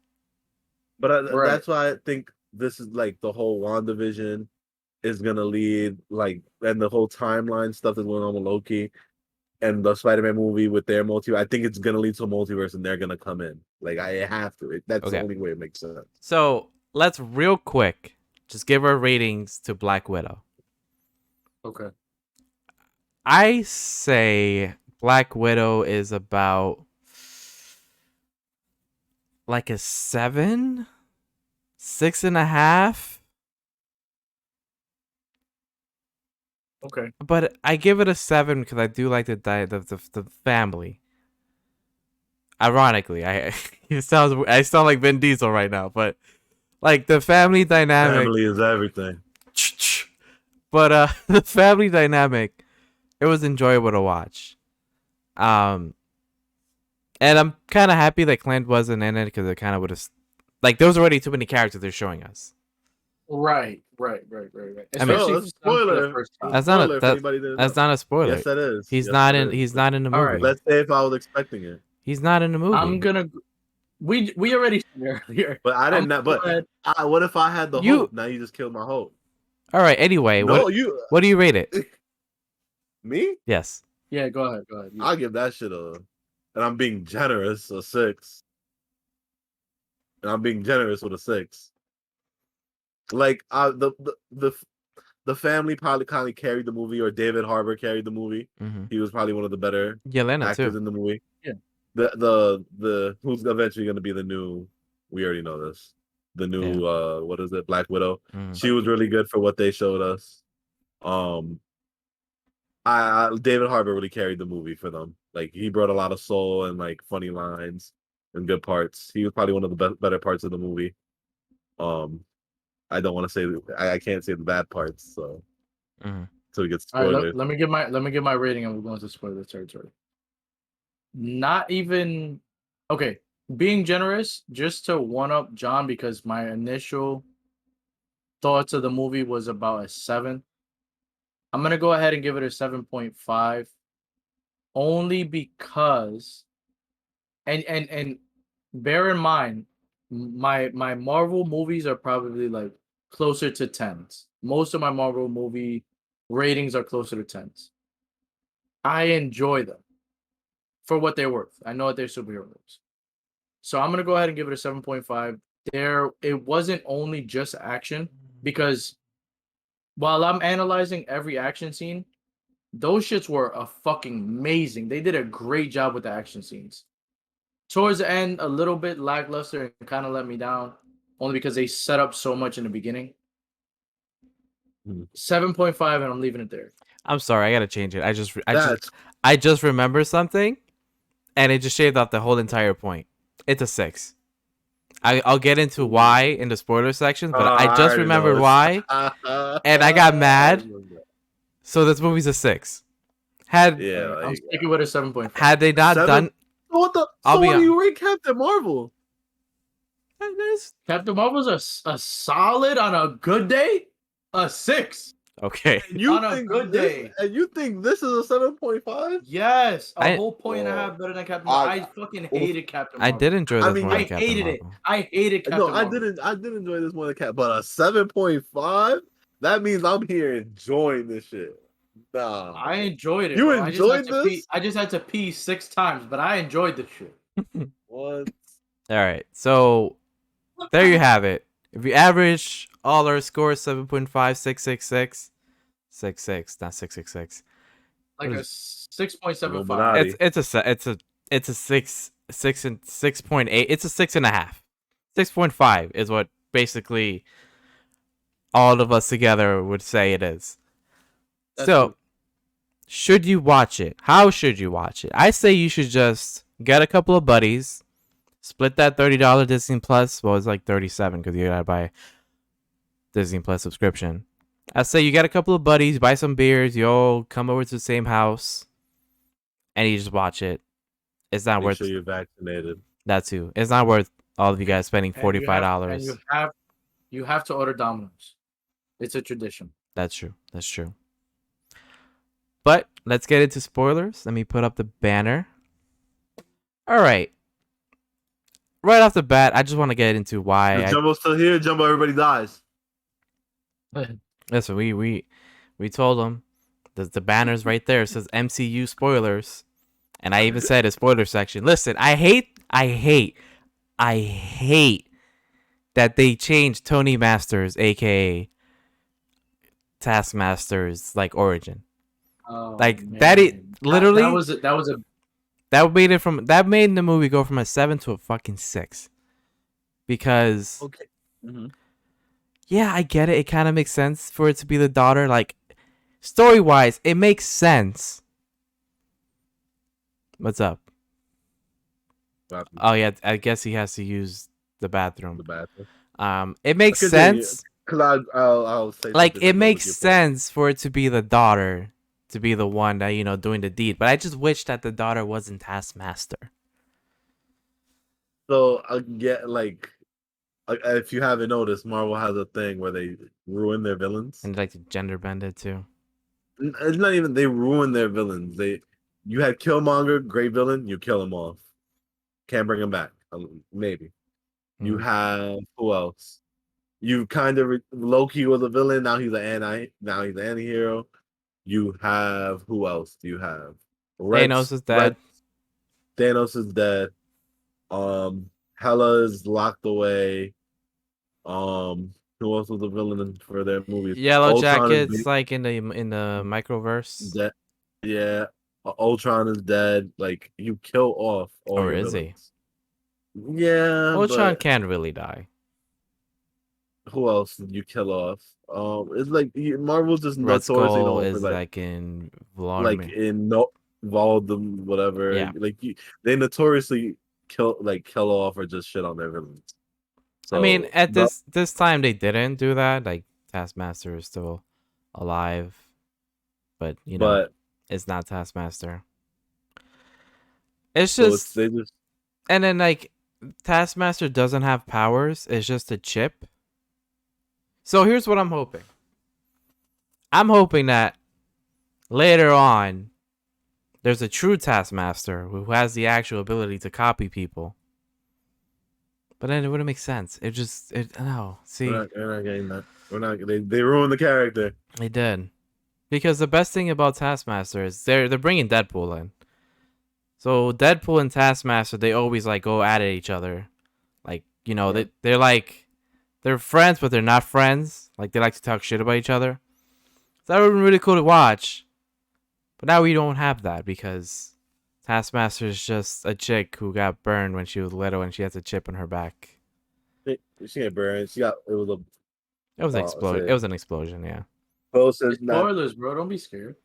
But that's why I think this is like the whole WandaVision is gonna lead, like, and the whole timeline stuff that's going on with Loki and the Spider-Man movie with their multiverse. I think it's gonna lead to a multiverse, and they're gonna come in. Like I have to. That's the only way it makes sense. So let's real quick just give our ratings to Black Widow. Okay. I say Black Widow is about like a 7, 6.5. Okay. But I give it a 7 because I do like the family. Ironically, I sound like Vin Diesel right now, but like the family dynamic. Family is everything. But the family dynamic, it was enjoyable to watch. And I'm kind of happy that Clint wasn't in it because it kind of would have, like, there was already too many characters they're showing us. Right. I mean, that's a spoiler. That's not a spoiler. Yes, that is. He's not in the movie. Right. Let's say if I was expecting it. He's not in the movie. I'm gonna. We already earlier. But I didn't. But what if I had the hope? Now you just killed my hope. All right. Anyway, what do you rate it? Me? Yes. Yeah. Go ahead. Yeah. I'll give that shit and I'm being generous, a 6. And I'm being generous with a 6. Like the family probably kind of carried the movie, or David Harbour carried the movie. Mm-hmm. He was probably one of the better actors in the movie. Yeah. The who's eventually going to be the new? We already know this. The new what is it? Black Widow. Mm-hmm. She was really good for what they showed us. David Harbour really carried the movie for them. Like he brought a lot of soul and like funny lines and good parts. He was probably one of the better parts of the movie. I don't want to say I can't say the bad parts, so we get spoilers. Right, let me give my rating, and we're going to spoiler territory. Not even okay. Being generous, just to one up John, because my initial thoughts of the movie was about a 7. I'm gonna go ahead and give it a 7.5, only because, and bear in mind, my Marvel movies are probably like closer to 10s. Most of my Marvel movie ratings are closer to 10s. I enjoy them. for what they're worth. I know what they're superheroes. So I'm gonna go ahead and give it a 7.5. It wasn't only just action, because while I'm analyzing every action scene, those shits were a fucking amazing. They did a great job with the action scenes. Towards the end, a little bit lackluster and kind of let me down, only because they set up so much in the beginning. 7.5, and I'm leaving it there. I'm sorry, I gotta change it. I just remember something, and it just shaved off the whole entire point. It's a 6. I'll get into why in the spoiler section, but I just remembered why, and I got mad. So this movie's a 6. I'm sticking with a 7.5. Had they not done, what the? So what do you rate Captain Marvel? Captain Marvel's a solid on a good day, a 6. Okay. And you on a good day. And you think this is a 7.5? Yes, a whole point and a half better than Captain Marvel. I fucking hated Captain Marvel. I did enjoy this more than Captain hated Marvel. I hated Captain Marvel. I did enjoy this more than Captain, but a 7.5? That means I'm here enjoying this shit. Nah. I enjoyed it. You enjoyed this? I just had to pee 6 times, but I enjoyed this shit. What? All right, so there you have it. If you average all our scores, 7.5, 666, 66, not 666. Like a 6.75. It's a 6.8. It's a 6.5. 6.5 is what basically all of us together would say it is. So, should you watch it? How should you watch it? I say you should just get a couple of buddies, split that $30 Disney Plus. Well, it's like $37 because you gotta buy Disney Plus subscription. I say you get a couple of buddies, buy some beers, you all come over to the same house, and you just watch it. It's not worth. Make sure you're vaccinated. That too. It's not worth all of you guys spending $45. You have to order Domino's. It's a tradition. That's true. That's true. But let's get into spoilers. Let me put up the banner. All right. Right off the bat, I just want to get into why. Jumbo's still here. Jumbo, everybody dies. Listen, we told them the banner's right there. It says MCU spoilers, and I even said a spoiler section. Listen, I hate that they changed Tony Masters, aka Taskmaster's origin. Oh, like man. Literally that made the movie go from a 7 to a fucking 6. Because okay. Mm-hmm. Yeah, I get it. It kind of makes sense for it to be the daughter. Like, story-wise, it makes sense. What's up? Bathroom. Oh, yeah, I guess he has to use the bathroom. The bathroom. It makes sense. Because I'll say it makes sense for it to be the daughter, to be the one that, doing the deed. But I just wish that the daughter wasn't Taskmaster. So, I get, if you haven't noticed, Marvel has a thing where they ruin their villains. And to gender bend it too. It's not even they ruin their villains. You had Killmonger, great villain, you kill him off. Can't bring him back. Maybe. You have who else? You kind of Loki was a villain, now he's an anti-hero. You have who else do you have? Thanos is dead. Thanos is dead. Hela is locked away. Who else was the villain for their movies? Yellow Jackets, in the microverse. Yeah, Ultron is dead. You kill off all. Or is villains. He? Yeah, Ultron can't really die. Who else did you kill off? It's Marvel's just Red Skull is in Vladimir. in Voldem, whatever. Yeah. They notoriously kill off or just shit on their villains. So, I mean, at this time they didn't do that. Taskmaster is still alive, but it's not Taskmaster. It's just and then Taskmaster doesn't have powers. It's just a chip. So here's what I'm hoping. I'm hoping that later on, there's a true Taskmaster who has the actual ability to copy people. But then it wouldn't make sense. No. See, we're not getting that. We're not. They ruined the character. They did, because the best thing about Taskmaster is they're bringing Deadpool in. So Deadpool and Taskmaster, they always like go at each other. Like, you know, Yeah. they're friends, but they're not friends. Like they like to talk shit about each other. So that would have been really cool to watch. But now we don't have that because Taskmaster is just a chick who got burned when she was little and she has a chip on her back. She got burned. She got it was a It was an explosion. say It was an explosion, yeah. closest not Spoilers, bro. Don't be scared.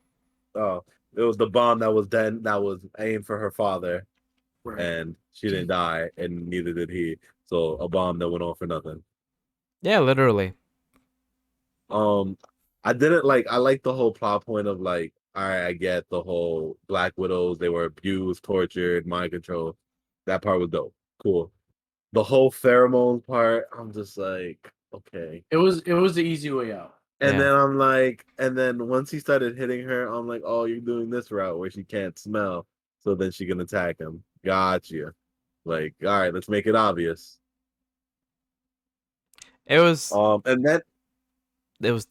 it was the bomb that was aimed for her father, Right. and she didn't die, and neither did he. So a bomb that went off for nothing. Yeah, literally. I didn't like. I like the whole plot point of like, all right, I get the whole Black Widows. They were abused, tortured, mind control. That part was dope. Cool. The whole pheromone part, I'm just like, okay. It was the easy way out. And Yeah. then I'm like, and then once he started hitting her, I'm like, oh, you're doing this route where she can't smell, so then she can attack him. Gotcha. Like, all right, let's make it obvious. It was And then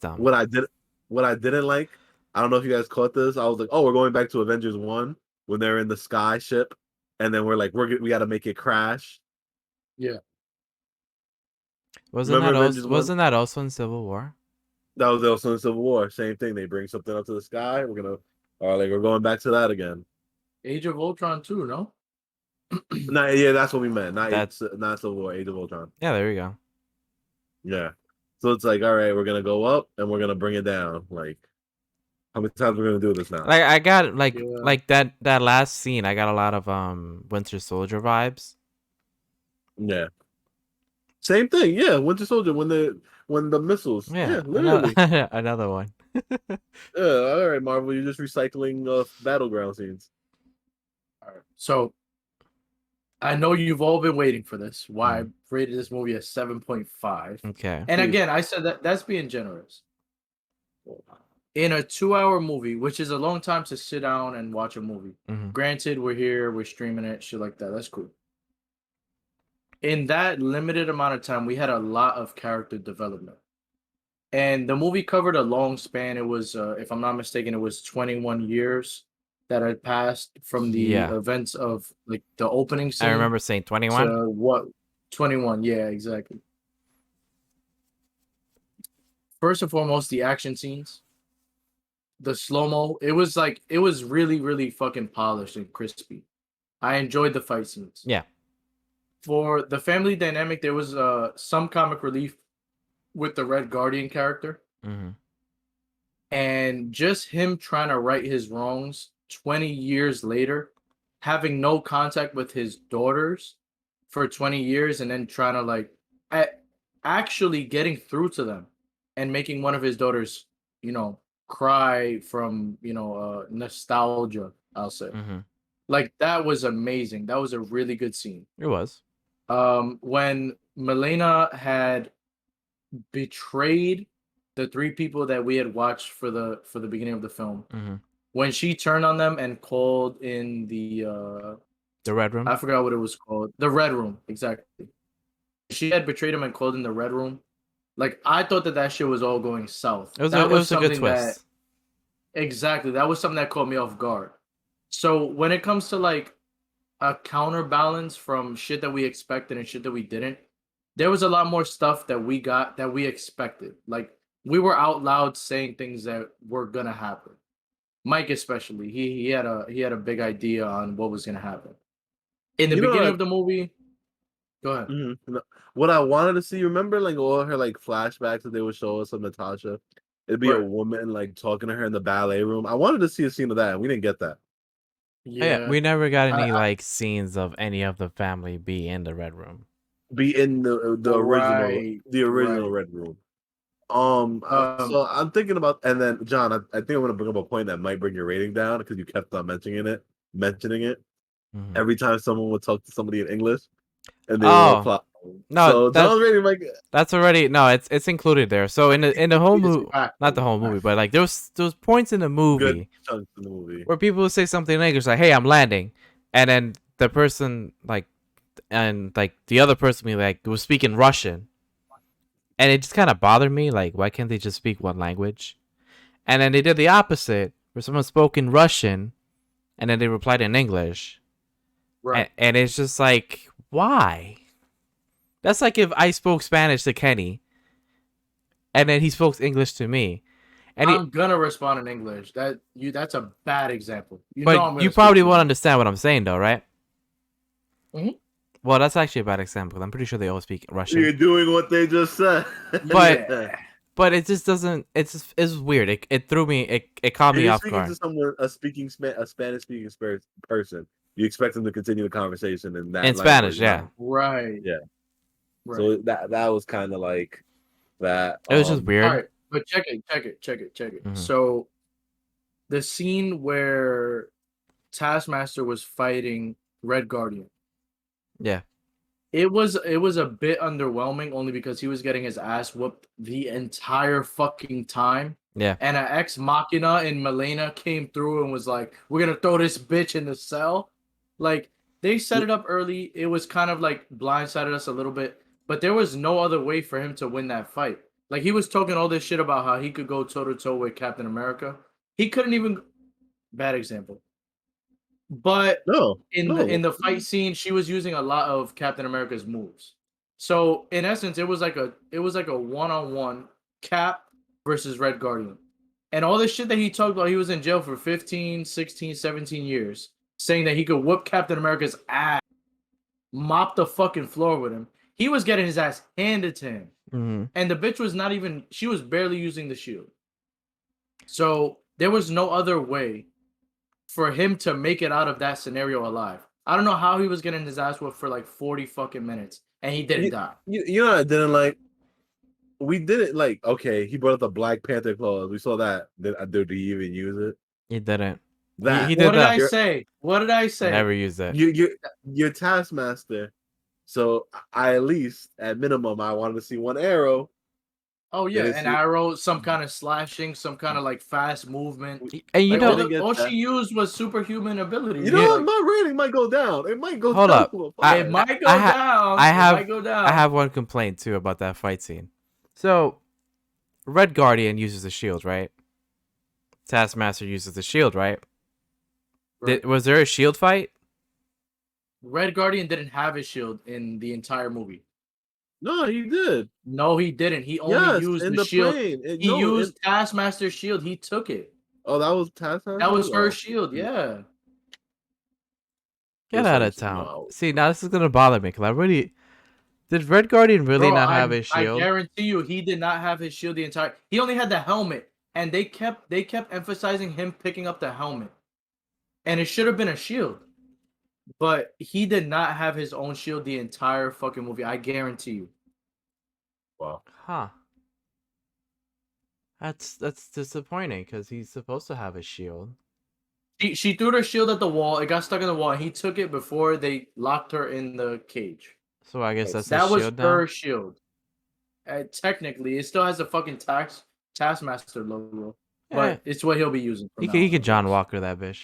dumb. what I didn't like, I don't know if you guys caught this. I was like, oh, we're going back to Avengers 1 when they're in the sky ship, and then we're like, we got to make it crash. Yeah. Wasn't that also in Civil War? That was also in Civil War. Same thing. They bring something up to the sky. We're going back to that again. Age of Ultron too, no? Yeah, that's what we meant. Not Civil War, Age of Ultron. Yeah, there you go. Yeah. So it's like, all right, we're gonna go up and we're gonna bring it down. Like, how many times we're gonna do this now? Like I got like that last scene. I got a lot of Winter Soldier vibes. Yeah. Same thing. Yeah, Winter Soldier when the missiles. Yeah, literally. Another one. Yeah. All right, Marvel, you're just recycling battleground scenes. All right. So I know you've all been waiting for this. Why I rated this movie a 7.5. Okay. And again, I said that's being generous. In a 2-hour movie, which is a long time to sit down and watch a movie. Mm-hmm. Granted, we're streaming it, shit like that. That's cool. In that limited amount of time, we had a lot of character development. And the movie covered a long span. It was, if I'm not mistaken, it was 21 years that had passed from the events of like the opening scene. I remember saying 21. To what 21? Yeah, exactly. First and foremost, the action scenes, the slow-mo. It was really, really fucking polished and crispy. I enjoyed the fight scenes. Yeah. For the family dynamic, there was some comic relief with the Red Guardian character. Mm-hmm. And just him trying to right his wrongs 20 years later, having no contact with his daughters for 20 years, and then trying to like actually getting through to them and making one of his daughters, cry from, nostalgia, I'll say. Mm-hmm. Like, that was amazing. That was a really good scene. It was. When Milena had betrayed the 3 people that we had watched for the beginning of the film, when she turned on them and called in the Red Room. I forgot what it was called. The Red Room, exactly. She had betrayed him and called in the Red Room. Like, I thought that shit was all going south. It was a good twist. Exactly. That was something that caught me off guard. So when it comes to like a counterbalance from shit that we expected and shit that we didn't, there was a lot more stuff that we got that we expected. Like, we were out loud saying things that were gonna happen. Mike especially, he had a big idea on what was gonna happen. In the beginning of the movie, go ahead. Mm-hmm. What I wanted to see, remember like all her like flashbacks that they would show us of Natasha? It'd be a woman like talking to her in the ballet room. I wanted to see a scene of that, and we didn't get that. Yeah, we never got any like scenes of any of the family be in the Red Room. Be in the original Red Room. So I'm thinking about, and then John, I think I'm gonna bring up a point that might bring your rating down because you kept on mentioning it. Every time someone would talk to somebody in English, and they would plot. No, so John's rating like that's already it's included there. So in the whole movie, not the whole movie, but like those points in the movie, where people would say something in English like, "Hey, I'm landing," and then the person the other person was speaking Russian. And it just kind of bothered me. Like, why can't they just speak one language? And then they did the opposite, where someone spoke in Russian, and then they replied in English. Right. And it's just like, why? That's like if I spoke Spanish to Kenny, and then he spoke English to me, and I'm gonna respond in English. That's a bad example. You know but I'm you gonna speak probably to you. won't understand what I'm saying, though, right? Mhm. Well, that's actually a bad example. I'm pretty sure they all speak Russian, You're doing what they just said. but Yeah. but it just doesn't. It's weird. It threw me. It caught If me you're off speaking guard. to someone, a Spanish speaking person, you expect them to continue the conversation in In that Spanish, language, yeah, right? Right. Yeah. Right. So that was kind of like that. it was just All weird. right, but check it. Mhm. So the scene where Taskmaster was fighting Red Guardian, Yeah, it was a bit underwhelming only because he was getting his ass whooped the entire fucking time. yeah. And an ex machina in Milena came through and was like, "We're gonna throw this bitch in the cell." Like they set it up early. It was kind of like blindsided us a little bit, but there was no other way for him to win that fight. Like he was talking all this shit about how he could go toe to toe with Captain America. He couldn't even. Bad example. But No, in no. the fight scene, she was using a lot of Captain America's moves. So in essence, it was like a one-on-one Cap versus Red Guardian. And all this shit that he talked about, he was in jail for 15, 16, 17 years, saying that he could whoop Captain America's ass, mop the fucking floor with him. He was getting his ass handed to him. Mm-hmm. And the bitch was not even, she was barely using the shield. So there was no other way for him to make it out of that scenario alive. I don't know how he was getting his ass whooped for like 40 fucking minutes and he didn't die. You know, I didn't like. We didn't like. Okay, he brought up the Black Panther clause. We saw that. Did he even use it? He didn't. That He What did did I that. say? What did I say? Never used it. You're Taskmaster. So I at least, at minimum, I wanted to see one arrow. Oh yeah, Didn't an see. arrow, some kind of slashing, some kind of like fast movement. And you Like know, didn't get all that. she used was superhuman abilities. You know Yeah. what? Like, My rating might go down. It might go hold down up. to a I, it 5. might go I, ha- down. I It have might go down. I have one complaint too about that fight scene. So, Red Guardian uses the shield, right? Taskmaster uses the shield, right? Right. Was there a shield fight? Red Guardian didn't have his shield in the entire movie. No, he did. No, he didn't. He only Yes, used in the the shield. plane. He used Taskmaster's shield. He took it. Oh, that was Taskmaster. That was her Oh, shield. Yeah. Get this out one of town. no. See, now this is gonna bother me because I really did. Red Guardian really Bro, not have his I shield? guarantee you he did not have his shield the entire. He only had the helmet, and they kept emphasizing him picking up the helmet, and it should have been a shield, but he did not have his own shield the entire fucking movie. I guarantee you. Wow. Huh. That's disappointing because he's supposed to have a shield. She threw her shield at the wall. It got stuck in the wall. And he took it before they locked her in the cage. So I guess that's That his was shield her now. shield. Technically, it still has the fucking Taskmaster logo, Yeah, but it's what he'll be using. From he now could on, I John guess. Walker that bitch.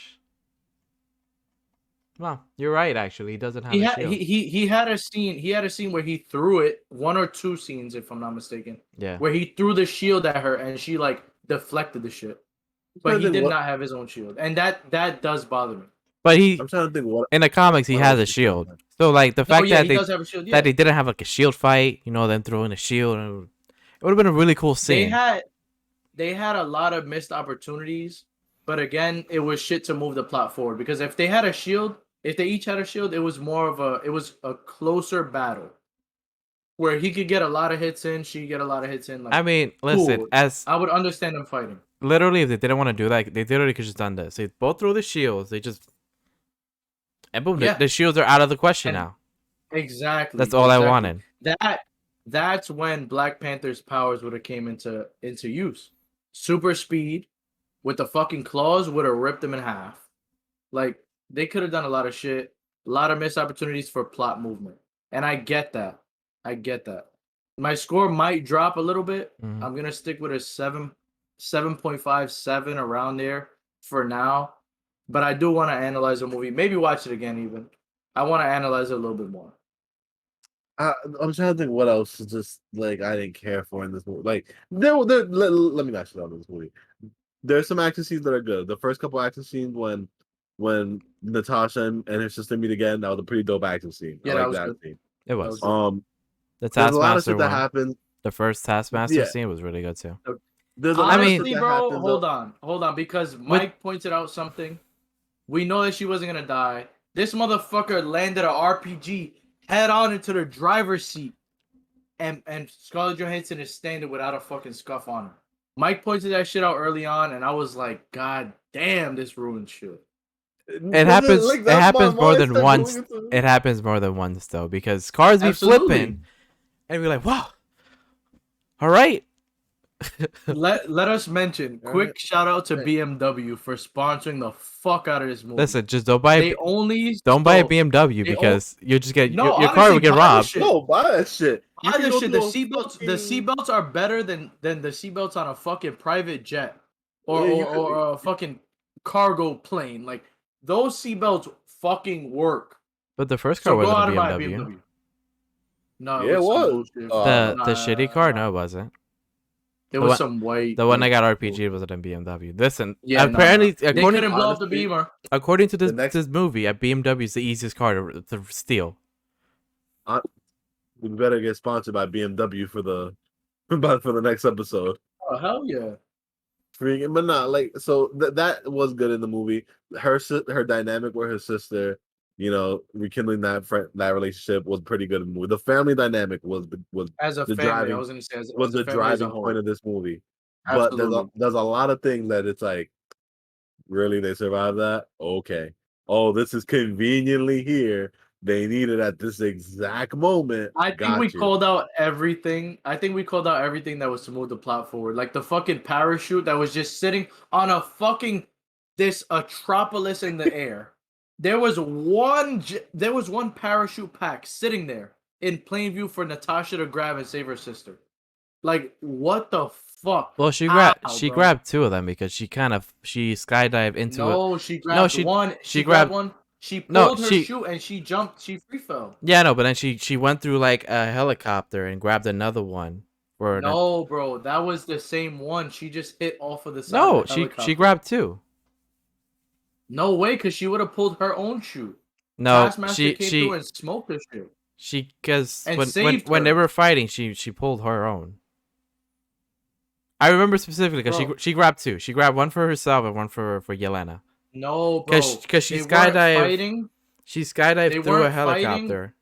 Well, you're right. Actually, he doesn't have He a had shield. he had a scene. He had a scene where he threw it. One or two scenes, if I'm not mistaken. Yeah. Where he threw the shield at her and she like deflected the shit. But he did not have his own shield, and that does bother me. But he I'm trying to think what in the comics he what has else a he could shield. have. So like the Oh fact yeah, that he does have a shield. Yeah. that they didn't have like a shield fight, you know, them throwing a shield, and it would have been a really cool scene. They had a lot of missed opportunities, but again, it was shit to move the plot forward because if they had a shield, if they each had a shield, it was a closer battle where he could get a lot of hits in, she could get a lot of hits in. Like, I mean, listen, cool. as I would understand them fighting. literally if they didn't want to do that, they literally could just done this. They both throw the shields, they just and boom, Yeah. the shields are out of the question And- now. Exactly. That's all I wanted. That's when Black Panther's powers would have came into use. Super speed with the fucking claws would have ripped them in half. Like they could have done a lot of shit, a lot of missed opportunities for plot movement. And I get that. My score might drop a little bit. Mhm. I'm gonna stick with a 7.57 around there for now. But I do want to analyze the movie. Maybe watch it again even. I want to analyze it a little bit more. I'm trying to think what else is just like I didn't care for in this movie. Like let me not shut down this movie. There's some action scenes that are good. The first couple action scenes when when Natasha and her sister meet again. That was a pretty dope action scene. Yeah, I that like was that good. scene. It That was was. good. The There's a lot of Taskmaster shit that one. happens. The first Taskmaster Yeah, scene was really good too. there's a lot of shit Honestly, that bro, happens. hold on, because With Mike pointed out something. We know that she wasn't gonna die. This motherfucker landed a RPG head on into the driver's seat, and Scarlett Johansson is standing without a fucking scuff on her. Mike pointed that shit out early on, and I was like, God damn, this ruined shit. it happens. Like, It that's my happens more than mindset once. going into It happens more than once though, because cars be Absolutely. flipping, and we're like, wow. All right. Let us mention All quick right. shout out to Right. BMW for sponsoring the fuck out of this movie. Listen, just don't buy. Don't Buy a BMW they because you just get No, your car honestly, will get buy the robbed. shit. No, buy that shit. You Buy can the go shit. to The a seatbelts, the fucking- seatbelts are better than the seatbelts on a fucking private jet or Yeah, you or a fucking cargo plane. Like those seatbelts fucking work. But the first car So go wasn't a out and buy a BMW. BMW. No, Yeah, it some was. bullshit. The shitty car, no, it wasn't. It the was one- some white. The one I like, got RPG wasn't a BMW. Listen, Yeah, apparently, they according couldn't blow up the honestly, Beamer. according to The next- this movie, a BMW is the easiest car to steal. we better get sponsored by BMW for the next episode. Oh hell yeah! Freaking, but not like so that was good in the movie. Her dynamic with her sister, rekindling that relationship was pretty good in the movie. The family dynamic was As a the family, driving I was gonna say as was a the family as a driving whole. point of this movie. But Absolutely. there's a lot of things that it's like, really, they survived that? Okay. Oh, this is conveniently here. They need it at this exact moment. I think we called out everything. I think we called out everything that was to move the plot forward. Like the fucking parachute that was just sitting on a fucking this atropolis in the air. There was one parachute pack sitting there in plain view for Natasha to grab and save her sister. Like what the fuck? Well, she How, grabbed two of them because she skydived into it. No, she grabbed one. she grabbed grabbed one. She No, pulled her chute and she jumped. She free fell. Yeah, no, but then she went through like a helicopter and grabbed another one. No, bro, that was the same one. She just hit off of the side. No, of the helicopter. she grabbed two. No way, because she would have pulled her own chute. No, Taskmaster came through and smoked her shit. Because And when saved when they her. were fighting, she pulled her own. I remember specifically because she grabbed two. She grabbed one for herself and one for Yelena. No, bro. Because she They weren't skydived. fighting. She skydived They through a weren't helicopter.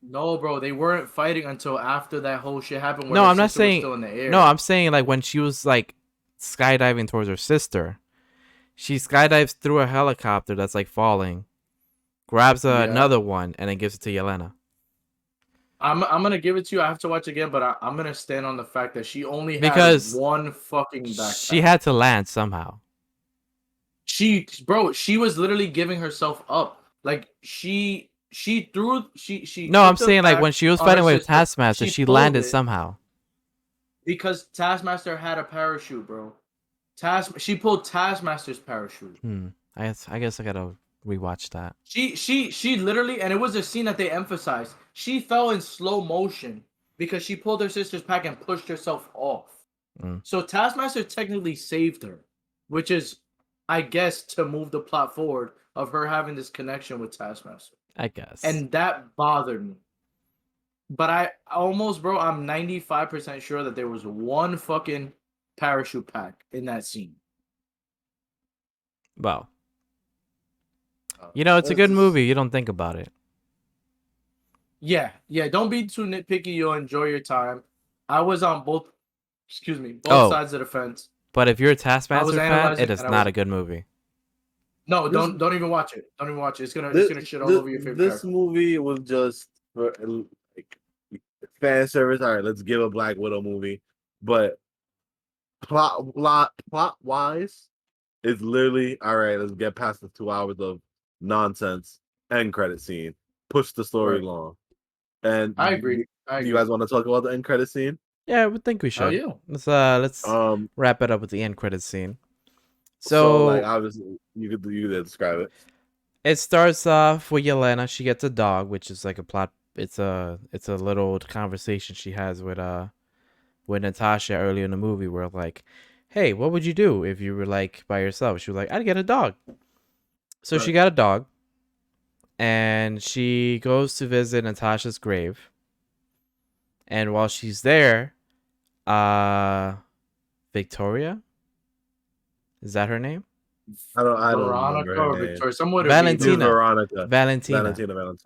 No, bro, they weren't fighting until after that whole shit happened. Where No, her I'm not sister was saying. still in the air. No, I'm saying like when she was like skydiving towards her sister, she skydives through a helicopter that's like falling, grabs another one, and then gives it to Yelena. I'm gonna give it to you. I have to watch again, but I'm gonna stand on the fact that she only Because has one fucking backpack. She had to land somehow. She was literally giving herself up. Like she threw she. No, I'm took the saying like back when she was on her fighting with sister, Taskmaster, she pulled landed it somehow. because Taskmaster had a parachute, bro. She pulled Taskmaster's parachute. I guess I gotta rewatch that. She literally, and it was a scene that they emphasized. She fell in slow motion because she pulled her sister's pack and pushed herself off. So Taskmaster technically saved her, which is, I guess, to move the plot forward of her having this connection with Taskmaster. I guess. And that bothered me. But I'm 95% sure that there was one fucking parachute pack in that scene. Well, it's a good movie. You don't think about it. Yeah. Don't be too nitpicky. You'll enjoy your time. I was on both sides of the fence. But if you're a Taskmaster fan, analyzing it is and not a good movie. No, don't even watch it. Don't even watch it. It's gonna shit all over your favorite This character. movie was just for like fan service. All right, let's give a Black Widow movie, but plot wise, it's literally all right. Let's get past the 2 hours of nonsense end credit scene. Push the story along. And I agree. Do you guys want to talk about the end credit scene? Yeah, I would think we should. Oh yeah. Let's wrap it up with the end credit scene. So like obviously you could describe it. It starts off with Yelena. She gets a dog, which is like a plot. It's a little conversation she has with Natasha earlier in the movie, where like, hey, what would you do if you were like by yourself? She was like, I'd get a dog. So she got a dog, and she goes to visit Natasha's grave. And while she's there, Victoria, is that her name? I don't remember Veronica her or name. Victoria, somewhat Valentina. Veronica. Valentina.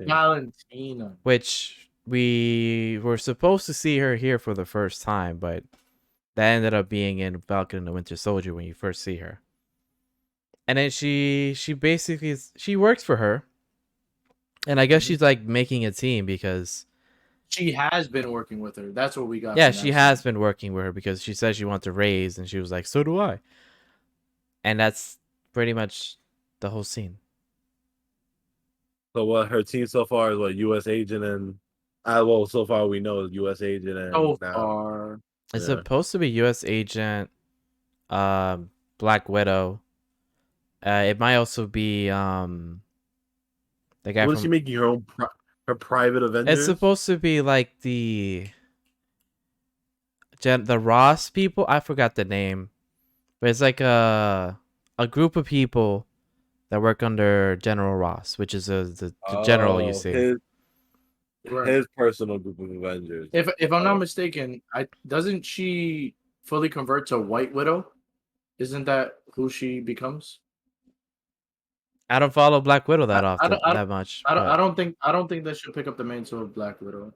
Valentina. Which we were supposed to see her here for the first time, but that ended up being in Falcon and the Winter Soldier when you first see her. And then she basically she works for her, and I guess she's like making a team because she has been working with her. That's what we got. Yeah, she has been working with her because she said she wants to raise, and she was like, "So do I." And that's pretty much the whole scene. So what her team so far is what U.S. agent and well so far we know is U.S. agent and So far it's supposed to be U.S. agent, Black Widow. It might also be the guy what from. is she making her own her private Avengers? It's supposed to be like the Ross people. I forgot the name, but it's like a group of people that work under General Ross, which is the general you see. His personal group of Avengers. If I'm not mistaken, doesn't she fully convert to White Widow? Isn't that who she becomes? I don't follow Black Widow that often, that much. I don't think that she'll pick up the mantle of Black Widow.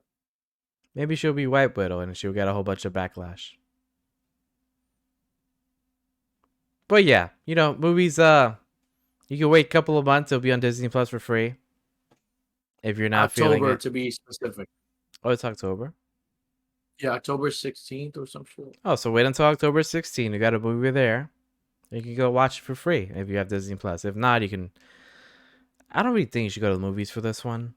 Maybe she'll be White Widow and she'll get a whole bunch of backlash. But yeah, movies. You can wait a couple of months; it'll be on Disney Plus for free. If you're not feeling it. October to be specific. Oh, it's October. Yeah, October 16th or some shit. Oh, so wait until October 16th. You got a movie there. You can go watch it for free if you have Disney Plus. If not, you can. I don't really think you should go to the movies for this one.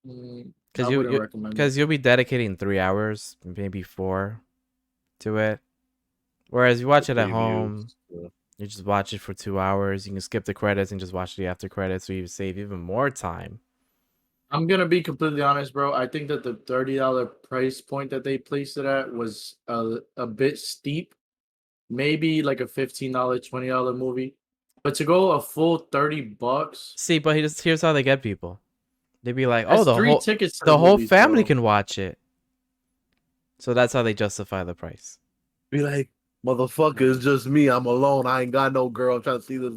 Because you'll be dedicating 3 hours, maybe 4, to it. Whereas you watch it at home, you just watch it for 2 hours. You can skip the credits and just watch the after credits, so you save even more time. I'm gonna be completely honest, bro. I think that the $30 price point that they placed it at was a bit steep. Maybe like a $15, $20 movie, but to go a full $30. See, but here's how they get people. They'd be like, "Oh, tickets the whole family can watch it." So that's how they justify the price. Be like, "Motherfucker, it's just me. I'm alone. I ain't got no girl. I'm trying to see this."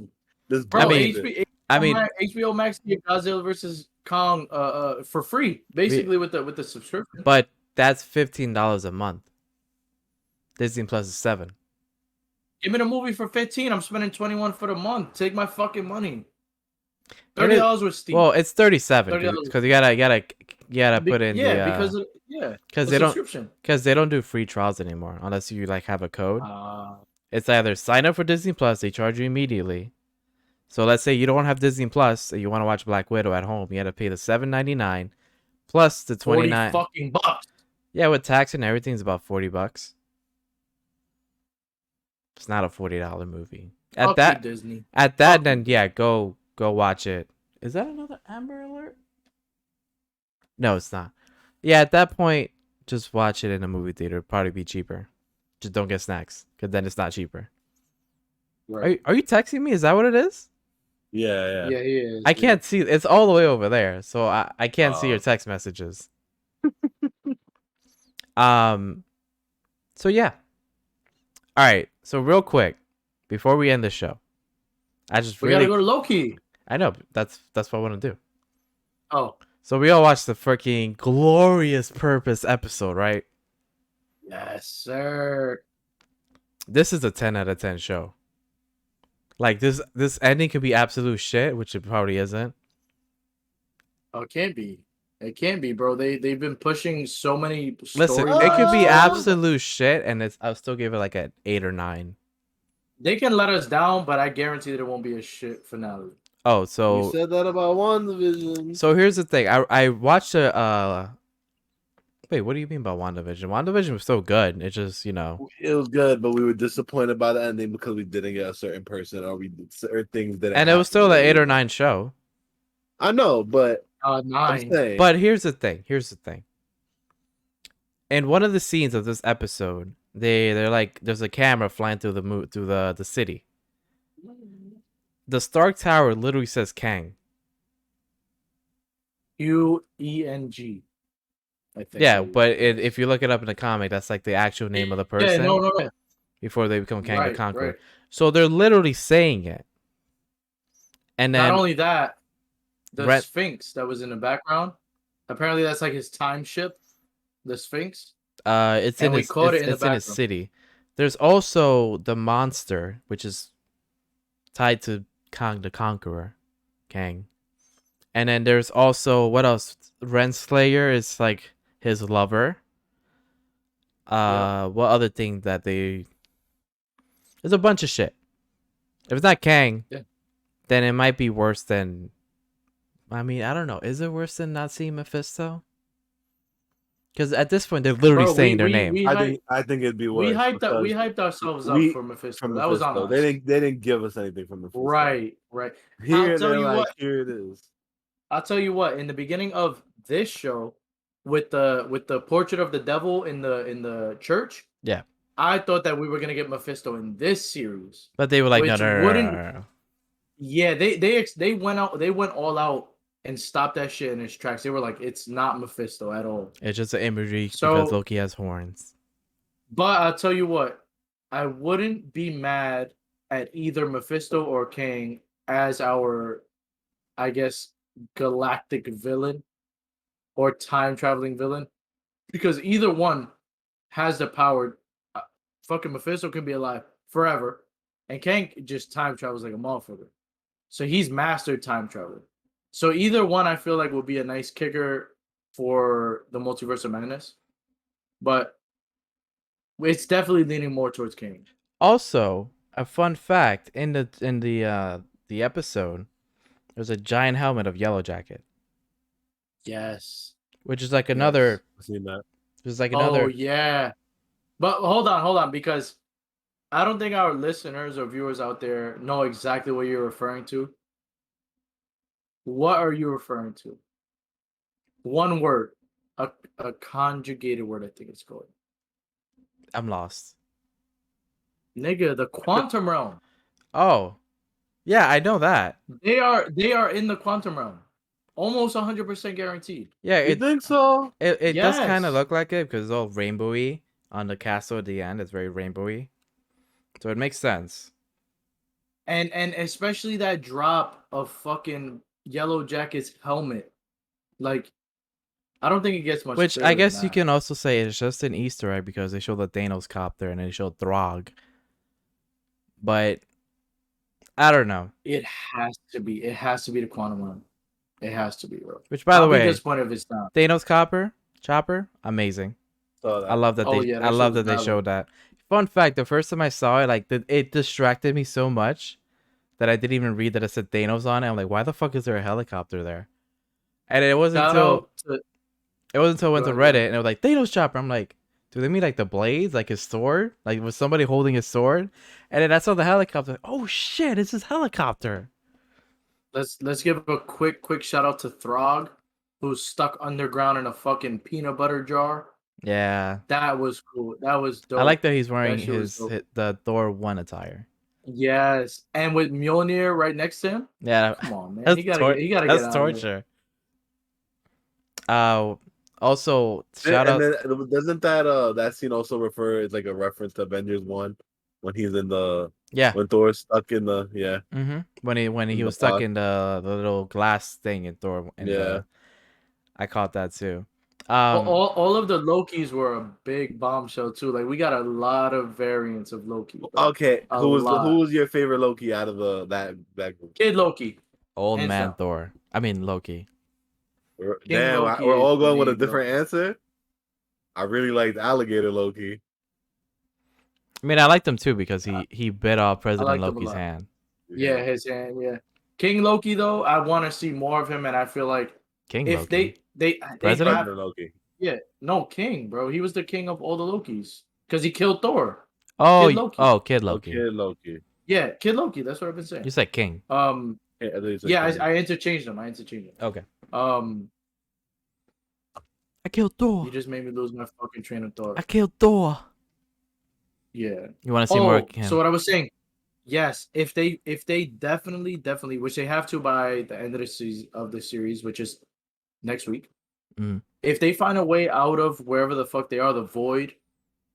Bro, HBO Max gave Godzilla versus Kong for free, basically with the subscription. But that's $15 a month. Disney Plus is $7. Give me the movie for $15. I'm spending $21 for the month. Take my fucking money. $30 was steep. Well, it's $37 because you gotta put in because they don't do free trials anymore unless you like have a code. It's either sign up for Disney Plus, they charge you immediately. So let's say you don't have Disney Plus and you want to watch Black Widow at home, you had to pay the $7.99 plus the $29 fucking bucks. Yeah, with tax and everything, it's about $40. It's not a $40 movie. Disney. Then yeah, go watch it. Is that another Amber Alert? No, it's not. Yeah, at that point, just watch it in a movie theater. It'd probably be cheaper. Just don't get snacks, because then it's not cheaper. Right. Are you texting me? Is that what it is? Yeah. Yeah, he is. I can't see. It's all the way over there, so I can't see your text messages. So yeah. All right. So real quick, before we end the show, we gotta go to Loki. I know. That's what I want to do. Oh. So we all watched the freaking Glorious Purpose episode, right? Yes, sir. This is a 10 out of 10 show. Like this ending could be absolute shit, which it probably isn't. Oh, it can't be. It can't be, bro. They've been pushing so many stories. Listen, it could be absolute shit, and I'll still give it like an 8 or 9. They can let us down, but I guarantee that it won't be a shit finale. Oh, so you said that about WandaVision. So here's the thing. I watched Wait, what do you mean by WandaVision? WandaVision was so good. It just, it was good, but we were disappointed by the ending because we didn't get a certain person or we did certain things that. And it was still an 8 or 9 show. I know, but 9. But here's the thing. In one of the scenes of this episode, they're like, there's a camera flying through the city, the Stark Tower literally says Kang. Qeng. I think. Yeah, but if you look it up in the comic, that's like the actual name of the person. Yeah, no. Before they become Kang the Right, Conqueror. right. So they're literally saying it. And Not then only that, the Red, Sphinx that was in the background. Apparently, that's like his time ship, the Sphinx. it's And in we his caught it in the it's in his background. city. There's also the monster, which is tied to Kang the Conqueror, Kang. And then there's also what else? Renslayer is like his lover. What other thing that they? There's a bunch of shit. If it's not Kang, Yeah. then it might be worse than. I mean, I don't know. Is it worse than not seeing Mephisto? Because at this point, they're literally saying their name. I think it'd be worse. We hyped ourselves up for Mephisto. That was on us. They didn't give us anything from Mephisto. Right. Here they're like, here it is. I'll tell you what. In the beginning of this show, with the portrait of the devil in the church, Yeah, I thought that we were gonna get Mephisto in this series. but they were like, no. Yeah, they went all out and stopped that shit in its tracks. They were like, it's not Mephisto at all. It's just an imagery because Loki has horns. But I'll tell you what, I wouldn't be mad at either Mephisto or Kang as our, I guess, galactic villain or time traveling villain, because either one has the power. Fucking Mephisto can be alive forever, and Kang just time travels like a motherfucker. So he's mastered time travel. So either one, I feel like, will be a nice kicker for the Multiverse of Madness, but it's definitely leaning more towards Kang. Also, a fun fact in the episode, there's a giant helmet of Yellow Jacket. Yes. Which is like another. I've seen that. There's like another. Oh yeah, but hold on, because I don't think our listeners or viewers out there know exactly what you're referring to. What are you referring to? One word, a conjugated word. I think it's called. I'm lost. Nigga, the quantum realm. Oh, yeah, I know that. They are in the quantum realm, almost 100% guaranteed. Yeah, you think so? It does kind of look like it because it's all rainbowy on the castle at the end. It's very rainbowy, so it makes sense. And especially that drop of fucking Yellow Jacket's helmet, like, I don't think it gets much. Which I guess you can also say it's just an Easter egg because they show the Thanos copter and they show Throg. But I don't know. It has to be. It has to be the quantum realm. It has to be, bro. Which, by the way, this point if it's not Thanos chopper, amazing. I love that I love that they showed that. Fun fact: the first time I saw it, like it distracted me so much that I didn't even read that it said Thanos on it. I'm like, why the fuck is there a helicopter there? And it wasn't until I went to Reddit and it was like Thanos chopper. I'm like, do they mean like the blades, like his sword? Like was somebody holding his sword? And then I saw the helicopter. Oh shit, it's his helicopter. Let's give a quick shout out to Throg, who's stuck underground in a fucking peanut butter jar. Yeah, that was cool. That was dope. I like that he's wearing the Thor 1 attire. Yes, and with Mjolnir right next to him. Yeah, come on, man. He gotta get out. That's torture. Also, shout out. Doesn't that scene also refer? It's like a reference to Avengers 1 when he's in the when Thor's stuck in the when he was stuck in the little glass thing in Thor. I caught that too. All of the Lokis were a big bombshell too. Like we got a lot of variants of Loki. Bro. Okay, who was your favorite Loki out of that group? Kid Loki. Old man Thor. I mean Loki. Damn, we're all going with a different answer. I really liked Alligator Loki. I mean, I liked him too because he bit off President Loki's hand. Yeah, his hand. Yeah, King Loki though. I want to see more of him, and I feel like Loki. They President Loki. Yeah, no, King, bro. He was the king of all the Lokis because he killed Thor. Oh, Kid Loki. Kid Loki. Yeah, Kid Loki. That's what I've been saying. You said King. I interchanged them. Okay. I killed Thor. You just made me lose my fucking train of thought. I killed Thor. Yeah. You want to see more of him? So what I was saying, Yes, if they definitely, which they have to by the end of the series, which is next week. Mm. If they find a way out of wherever the fuck they are, the void.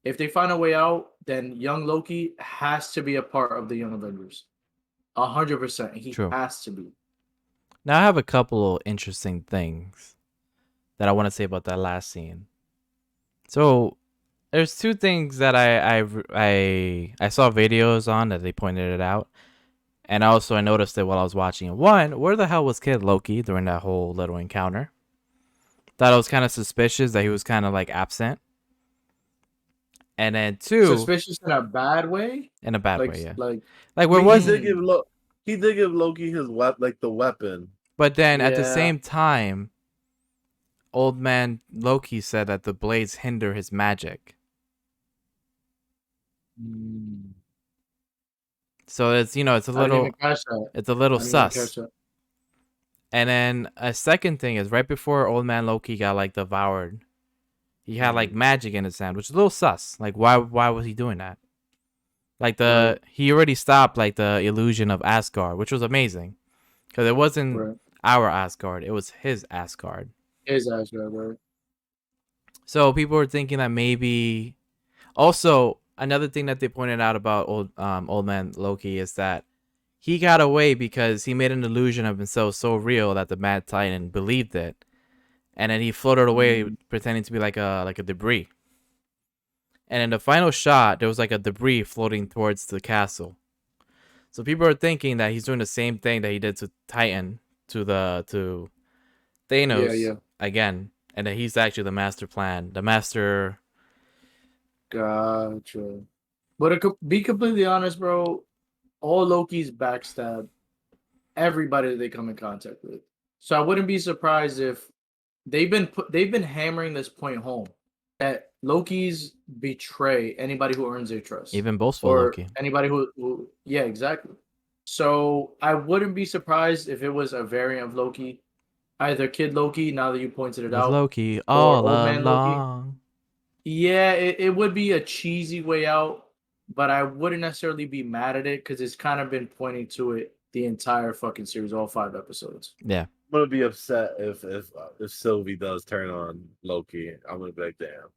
If they find a way out, then young Loki has to be a part of the Young Avengers. 100%. He True. has to be. Now I have a couple of interesting things that I want to say about that last scene. So there's two things that I saw videos on that they pointed it out, and also I noticed it while I was watching it. One, where the hell was Kid Loki during that whole little encounter? Thought it was kind of suspicious that he was kind of like absent. And then two, Suspicious in a bad way? in a bad Like way, yeah. like Like where He was did it? give he did give Loki his the weapon. But then at the Yeah. same time, old man Loki said that the blades hinder his magic. So it's it's a I didn't little even catch that. it's a little I didn't even catch sus. that. And then a second thing is right before old man Loki got like devoured, he had like magic in his hand, which is a little sus. Like why was he doing that? Like he already stopped like the illusion of Asgard, which was amazing. Because it wasn't Right. our Asgard, it was his Asgard. His ass, right? So people were thinking that maybe also another thing that they pointed out about old man Loki is that he got away because he made an illusion of himself so real that the Mad Titan believed it, and then he floated away pretending to be like a debris. And in the final shot, there was like a debris floating towards the castle. So people are thinking that he's doing the same thing that he did to Titan to Thanos again, and that he's actually the master plan, the master. Gotcha. But to be completely honest, bro, all Loki's backstab everybody that they come in contact with. So I wouldn't be surprised if they've been hammering this point home that Loki's betray anybody who earns their trust. Even boastful or Loki. anybody who yeah, exactly. So I wouldn't be surprised if it was a variant of Loki, either Kid Loki, now that you pointed it With out, Loki or all Old Man Loki. along. Yeah, it would be a cheesy way out, but I wouldn't necessarily be mad at it because it's kind of been pointing to it the entire fucking series, all 5 episodes. Yeah. I'm gonna be upset if Sylvie does turn on Loki. I'm gonna be like, damn.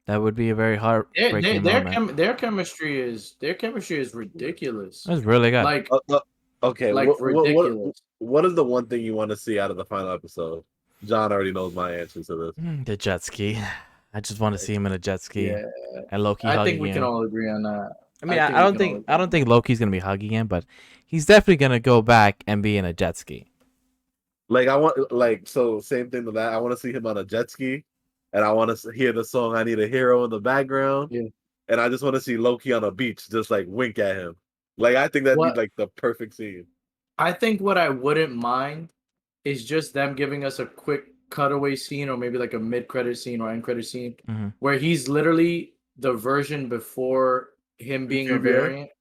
That would be a very heartbreaking moment. Their chemistry is ridiculous. That's really good. Like okay, like ridiculous. What is the one thing you want to see out of the final episode? John already knows my answer to this. The jet ski. I just want to see him in a jet ski. Yeah. And Loki I hugging think we can him. all agree on that. I mean, I don't think Loki's gonna be hugging him, but he's definitely gonna go back and be in a jet ski. Like so same thing to that. I want to see him on a jet ski, and I want to hear the song "I Need a Hero" in the background. Yeah. And I just want to see Loki on a beach, just like wink at him. Like I think that'd be like the perfect scene. I think what I wouldn't mind is just them giving us a quick cutaway scene, or maybe like a mid-credit scene or end-credit scene, where he's literally the version before him being a variant.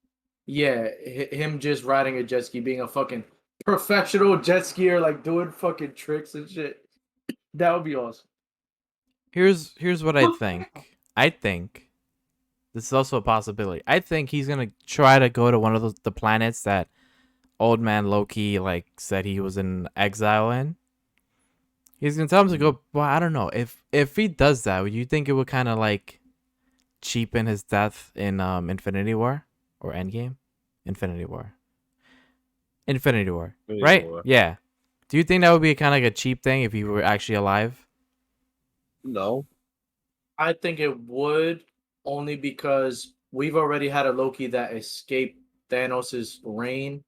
Yeah, him just riding a jet ski, being a fucking professional jet skier, like doing fucking tricks and shit. That would be awesome. Here's what I think. I think this is also a possibility. I think he's gonna try to go to one of the planets that old man Loki like said he was in exile in. He's gonna tell him to go. Well, I don't know if he does that. Would you think it would kind of like cheapen his death in Infinity War or Endgame? Infinity War, right? War. Yeah. Do you think that would be kind of like a cheap thing if he were actually alive? No. I think it would, only because we've already had a Loki that escaped Thanos' reign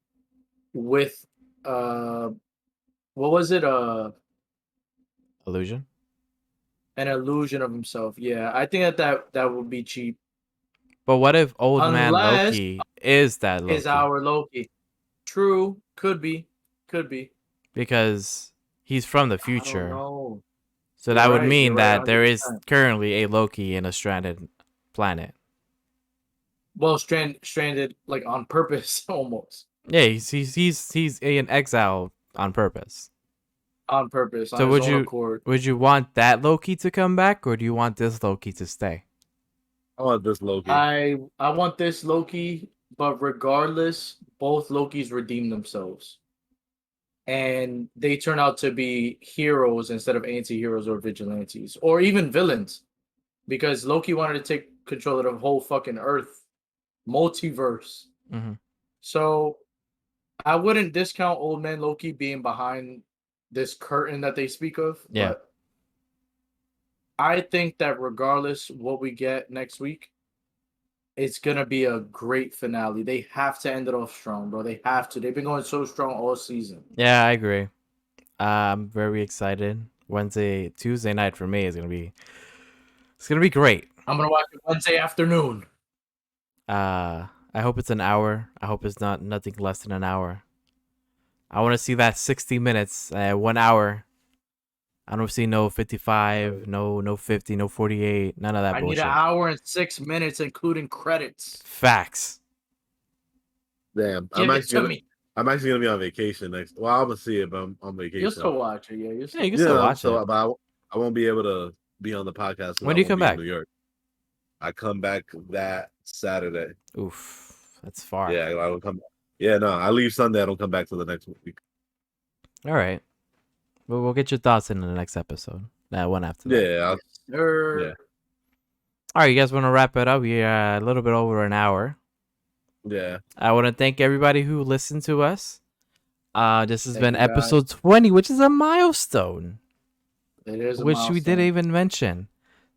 with what was it? Illusion? An illusion of himself. Yeah, I think that would be cheap. But what if old man Loki is that Loki? Is our Loki. True. Could be. Because he's from the future. No. So that would mean that there is currently a Loki in a stranded planet. Well, stranded like on purpose almost. Yeah, he's in exile on purpose. On purpose. So would you want that Loki to come back, or do you want this Loki to stay? I want this Loki. I want this Loki but regardless, both Lokis redeem themselves. And they turn out to be heroes instead of anti-heroes or vigilantes or even villains, because Loki wanted to take control of the whole fucking Earth multiverse. Mm-hmm. So I wouldn't discount Old Man Loki being behind this curtain that they speak of, Yeah. but I think that regardless what we get next week, it's gonna be a great finale. They have to end it off strong, bro. They have to. They've been going so strong all season. Yeah, I agree. I'm very excited. Tuesday night for me is gonna be. It's gonna be great. I'm gonna watch it Wednesday afternoon. I hope it's an hour. I hope it's not nothing less than an hour. I want to see that 60 minutes, 1 hour. I don't see no 55, no 50, no 48, none of that I bullshit. need an hour and 6 minutes, including credits. Facts. Damn, Give it to me. I'm actually gonna be on vacation next. Well, I'm gonna see it, but I'm on vacation. You'll still watch it, yeah. You can still watch it. But I won't be able to be on the podcast. When do you come back? New York. I come back that Saturday. Oof, that's far. Yeah, I don't come. Yeah, no, I leave Sunday. I don't come back till the next week. All right. Well, we'll get your thoughts in the next episode. That one after that. Yeah, Yeah. All right, you guys want to wrap it up? We're a little bit over an hour. Yeah. I want to thank everybody who listened to us. This has been you, guys. episode 20, which is a milestone. It is a which milestone. we didn't even mention.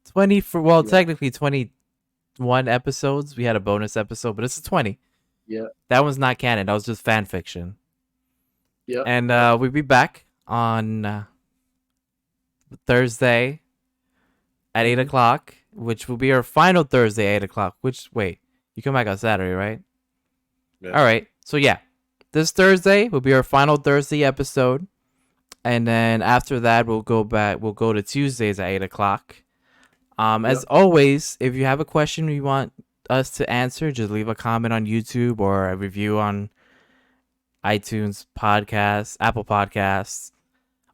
20 for well, technically 21 episodes. We had a bonus episode, but it's a 20. Yeah. That one's not canon. That was just fan fiction. Yeah. And we'll be back on Thursday at 8 o'clock, which will be our final Thursday, 8 o'clock. Wait, you come back on Saturday, right? Yeah. All right. So, yeah, this Thursday will be our final Thursday episode. And then after that, we'll go to Tuesdays at 8 o'clock. As always, if you have a question you want us to answer, just leave a comment on YouTube or a review on iTunes Podcasts, Apple Podcasts,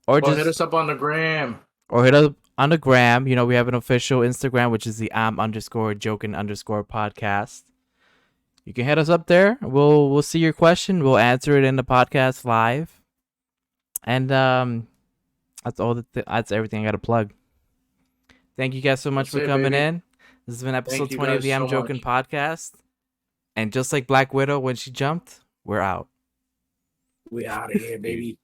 or just hit us up on the gram. Or hit us on the gram. You know, we have an official Instagram, which is the _JoKen_ podcast. You can hit us up there. We'll see your question. We'll answer it in the podcast live. And that's all. That's everything I got to plug. Thank you guys so much for coming in. This has been episode 20 of the I'm Joking podcast. And just like Black Widow when she jumped, we're out. We out of here, baby.